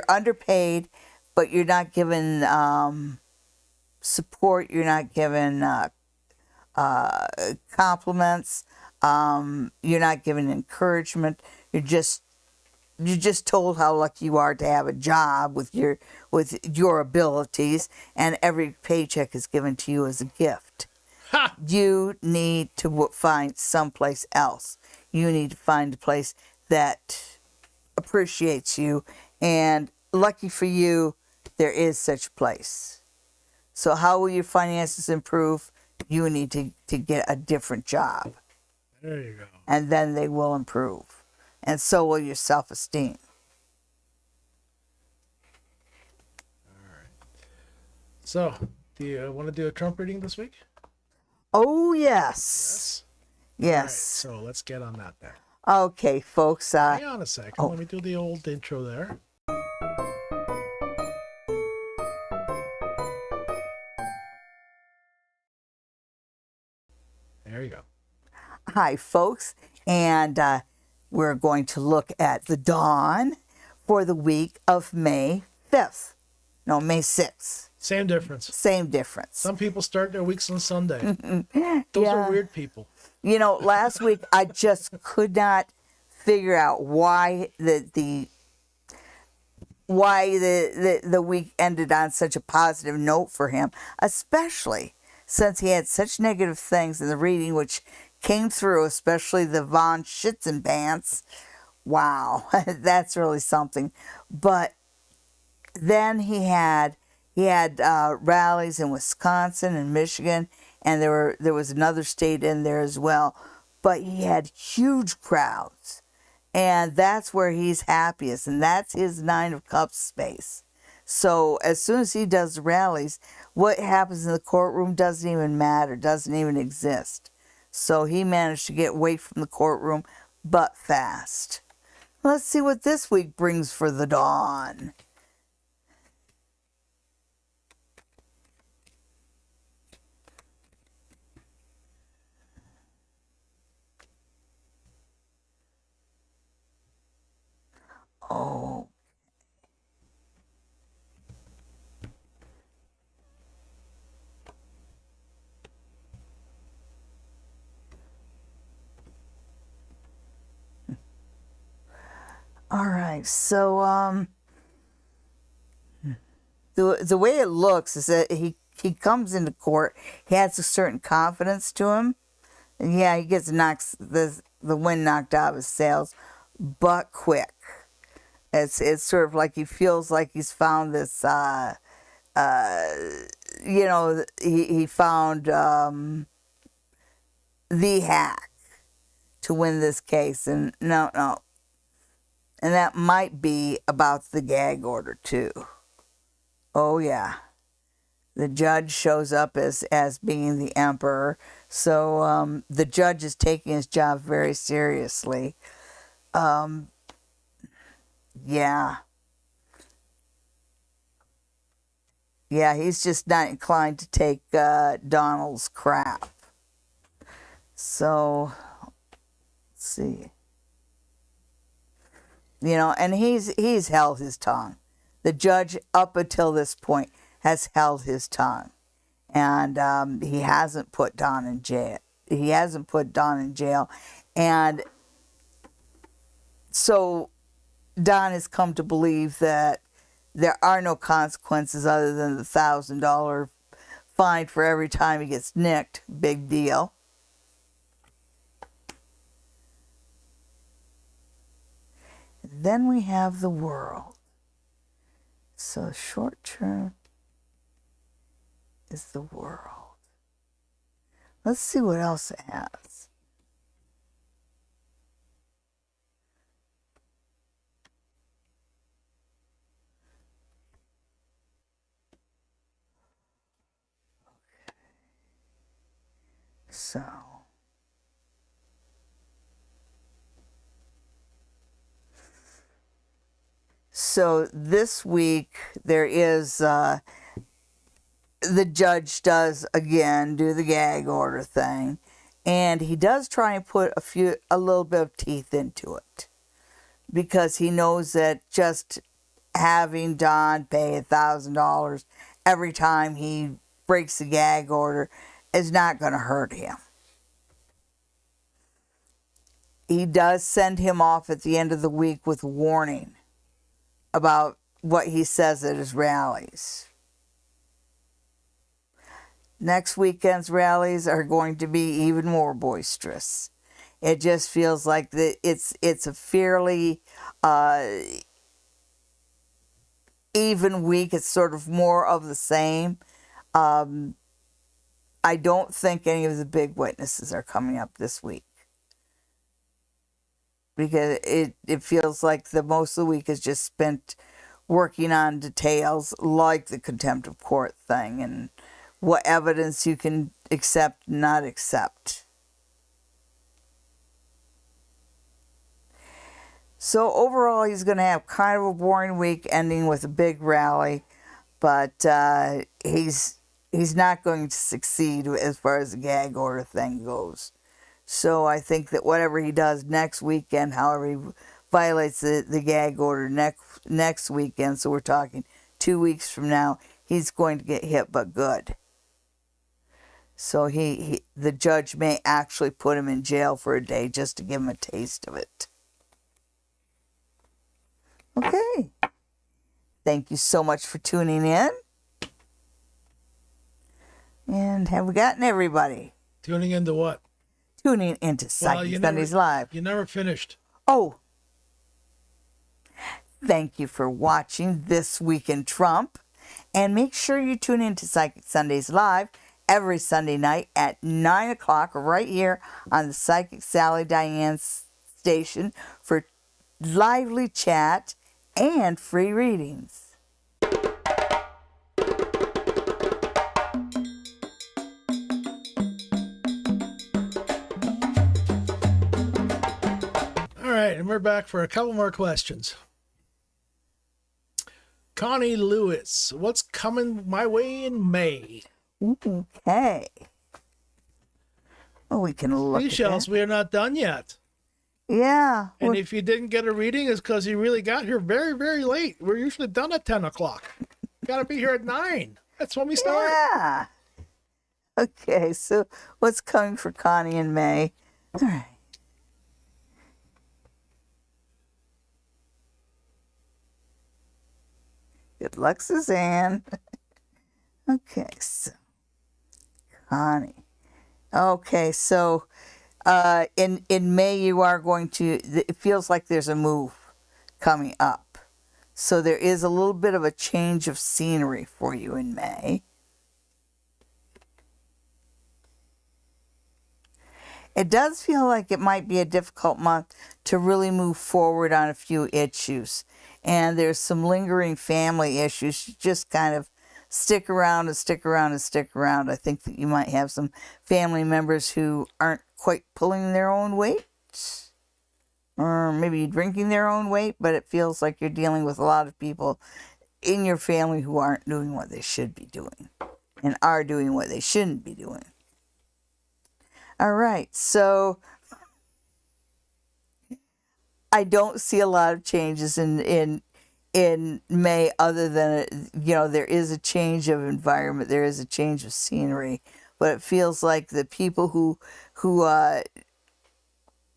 underpaid, but you're not given support. You're not given compliments. You're not given encouragement. You're just told how lucky you are to have a job with your abilities, and every paycheck is given to you as a gift. Ha! You need to find someplace else. You need to find a place that appreciates you, and lucky for you, there is such a place. So how will your finances improve? You need to get a different job. There you go. And then they will improve. And so will your self-esteem. So, do you want to do a Trump reading this week? Oh, yes. Yes. All right, so let's get on that then. Okay, folks. Hang on a second. Let me do the old intro there. There you go. Hi, folks. And we're going to look at the dawn for the week of May 5th. No, May 6th. Same difference. Same difference. Some people start their weeks on Sunday. Those are weird people. You know, last week I just could not figure out why the week ended on such a positive note for him, especially since he had such negative things in the reading, which came through, especially the von Schützenpanz. Wow, that's really something. But then he had rallies in Wisconsin and Michigan, and there was another state in there as well. But he had huge crowds, and that's where he's happiest, and that's his Nine of Cups space. So as soon as he does rallies, what happens in the courtroom doesn't even matter, doesn't even exist. So he managed to get away from the courtroom, but fast. Let's see what this week brings for the dawn. Oh. All right, so the way it looks is that he comes into court. He has a certain confidence to him. And yeah, he gets the wind knocked out of his sails, but quick. It's sort of like he feels like he's found this. He found the hack to win this case, and no, and that might be about the gag order too. Oh yeah. The judge shows up as being the emperor. So the judge is taking his job very seriously. Yeah. Yeah, he's just not inclined to take Donald's crap. So, let's see. And he's held his tongue. The judge, up until this point, has held his tongue, and he hasn't put Don in jail. And so Don has come to believe that there are no consequences other than the $1,000 fine for every time he gets nicked. Big deal. And then we have the world. So short term is the world. Let's see what else it has. So this week there is the judge does again do the gag order thing, and he does try and put a little bit of teeth into it, because he knows that just having Don pay $1,000 every time he breaks the gag order is not going to hurt him. He does send him off at the end of the week with a warning about what he says at his rallies. Next weekend's rallies are going to be even more boisterous. It just feels like it's a fairly even week. It's sort of more of the same. I don't think any of the big witnesses are coming up this week, because it feels like the most of the week is just spent working on details like the contempt of court thing and what evidence you can accept, not accept. So overall, he's going to have kind of a boring week, ending with a big rally, but he's not going to succeed as far as the gag order thing goes. So I think that whatever he does next weekend, however he violates the gag order next weekend, so we're talking 2 weeks from now, he's going to get hit but good. So the judge may actually put him in jail for a day just to give him a taste of it. Okay. Thank you so much for tuning in. And have we gotten everybody? Tuning into what? Tuning into Psychic Sundays Live. You never finished. Oh. Thank you for watching This Week in Trump. And make sure you tune into Psychic Sundays Live every Sunday night at 9 o'clock right here on the Psychic Sally Diane station for lively chat and free readings. All right, and we're back for a couple more questions. Connie Lewis, what's coming my way in May? Okay. Well, we can look Seashells, at that. we are not done yet. Yeah. And if you didn't get a reading, it's because you really got here very, very late. We're usually done at 10 o'clock. Got to be here at 9. That's when we start. Yeah. Okay, so what's coming for Connie in May? All right. Good luck, Suzanne. Okay, so Connie. Okay, so in May you are going to, it feels like there's a move coming up. So there is a little bit of a change of scenery for you in May. It does feel like it might be a difficult month to really move forward on a few issues. And there's some lingering family issues. You just kind of stick around and stick around and stick around. I think that you might have some family members who aren't quite pulling their own weight. Or maybe drinking their own weight, but it feels like you're dealing with a lot of people in your family who aren't doing what they should be doing and are doing what they shouldn't be doing. All right, so I don't see a lot of changes in May, other than, there is a change of environment, there is a change of scenery, but it feels like the people who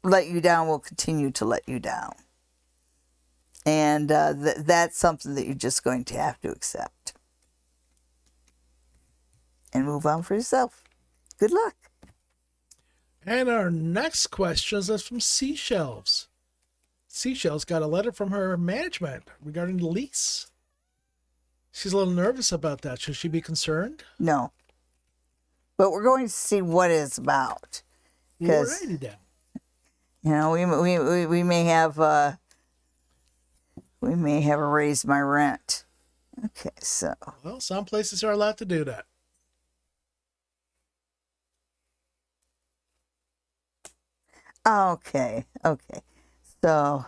let you down will continue to let you down, and that's something that you're just going to have to accept and move on for yourself. Good luck. And our next question is from Seashells. Seashells got a letter from her management regarding the lease. She's a little nervous about that. Should she be concerned? No. But we're going to see what it's about. Because, Alrighty then. we may have raised my rent. Okay, so. Well, some places are allowed to do that. Okay. So.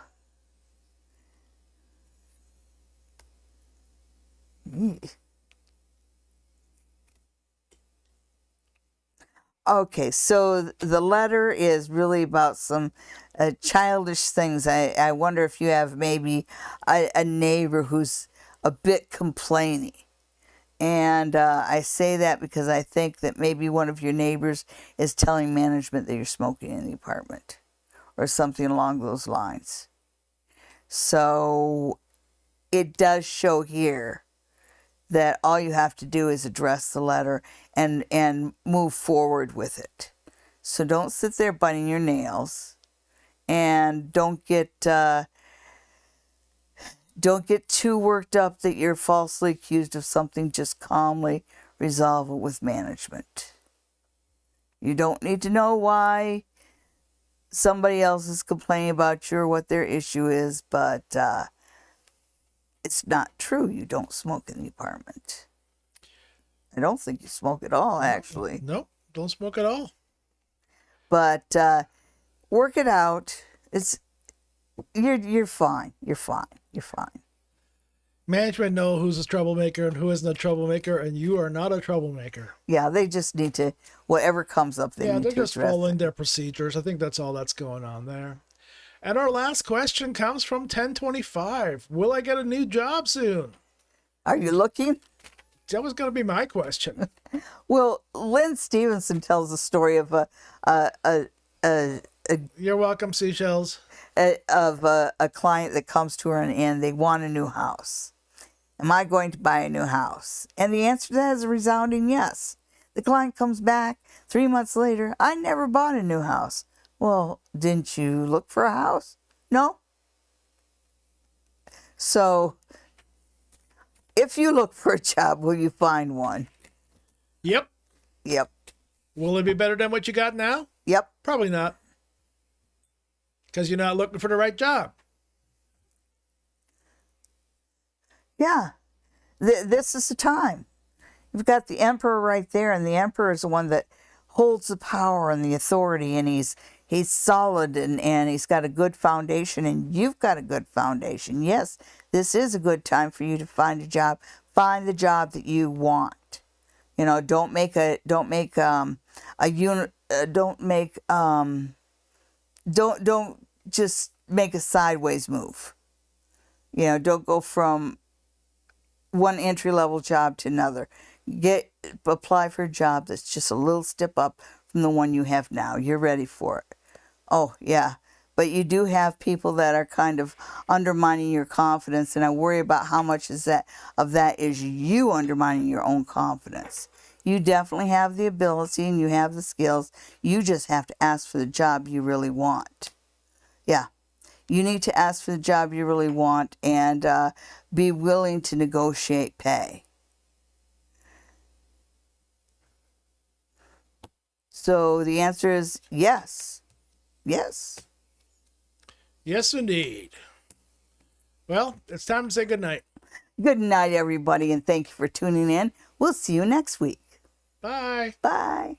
Okay, so the letter is really about some childish things. I wonder if you have maybe a neighbor who's a bit complaining. And I say that because I think that maybe one of your neighbors is telling management that you're smoking in the apartment or something along those lines. So it does show here that all you have to do is address the letter and move forward with it. So don't sit there biting your nails, and don't get too worked up that you're falsely accused of something. Just calmly resolve it with management. You don't need to know why somebody else is complaining about you or what their issue is, but it's not true. You don't smoke in the apartment. I don't think you smoke at all, actually. Nope, don't smoke at all. But work it out. You're fine. You're fine. Management know who's a troublemaker and who isn't a troublemaker, and you are not a troublemaker. Yeah, they just need to, whatever comes up, they need to they're just address following it. their procedures. I think that's all that's going on there. And our last question comes from 1025. Will I get a new job soon? Are you looking? That was going to be my question. Well, Lynn Stevenson tells the story of You're welcome, Seashells. a client that comes to her and they want a new house. Am I going to buy a new house? And the answer to that is a resounding yes. The client comes back 3 months later. I never bought a new house. Well, didn't you look for a house? No. So, if you look for a job, will you find one? Yep. Yep. Will it be better than what you got now? Yep. Probably not. Because you're not looking for the right job. Yeah. This is the time. You've got the emperor right there, and the emperor is the one that holds the power and the authority, and he's solid and he's got a good foundation, and you've got a good foundation. Yes, this is a good time for you to find a job. Find the job that you want. You know, don't make a unit. Don't just make a sideways move. You know, don't go from one entry level job to another. Apply for a job that's just a little step up from the one you have now. You're ready for it. Oh yeah, but you do have people that are kind of undermining your confidence, and I worry about how much of that is you undermining your own confidence. You definitely have the ability and you have the skills. You just have to ask for the job you really want. Yeah. You need to ask for the job you really want and be willing to negotiate pay. So the answer is yes. Yes. Yes, indeed. Well, it's time to say goodnight. Good night, everybody, and thank you for tuning in. We'll see you next week. Bye. Bye.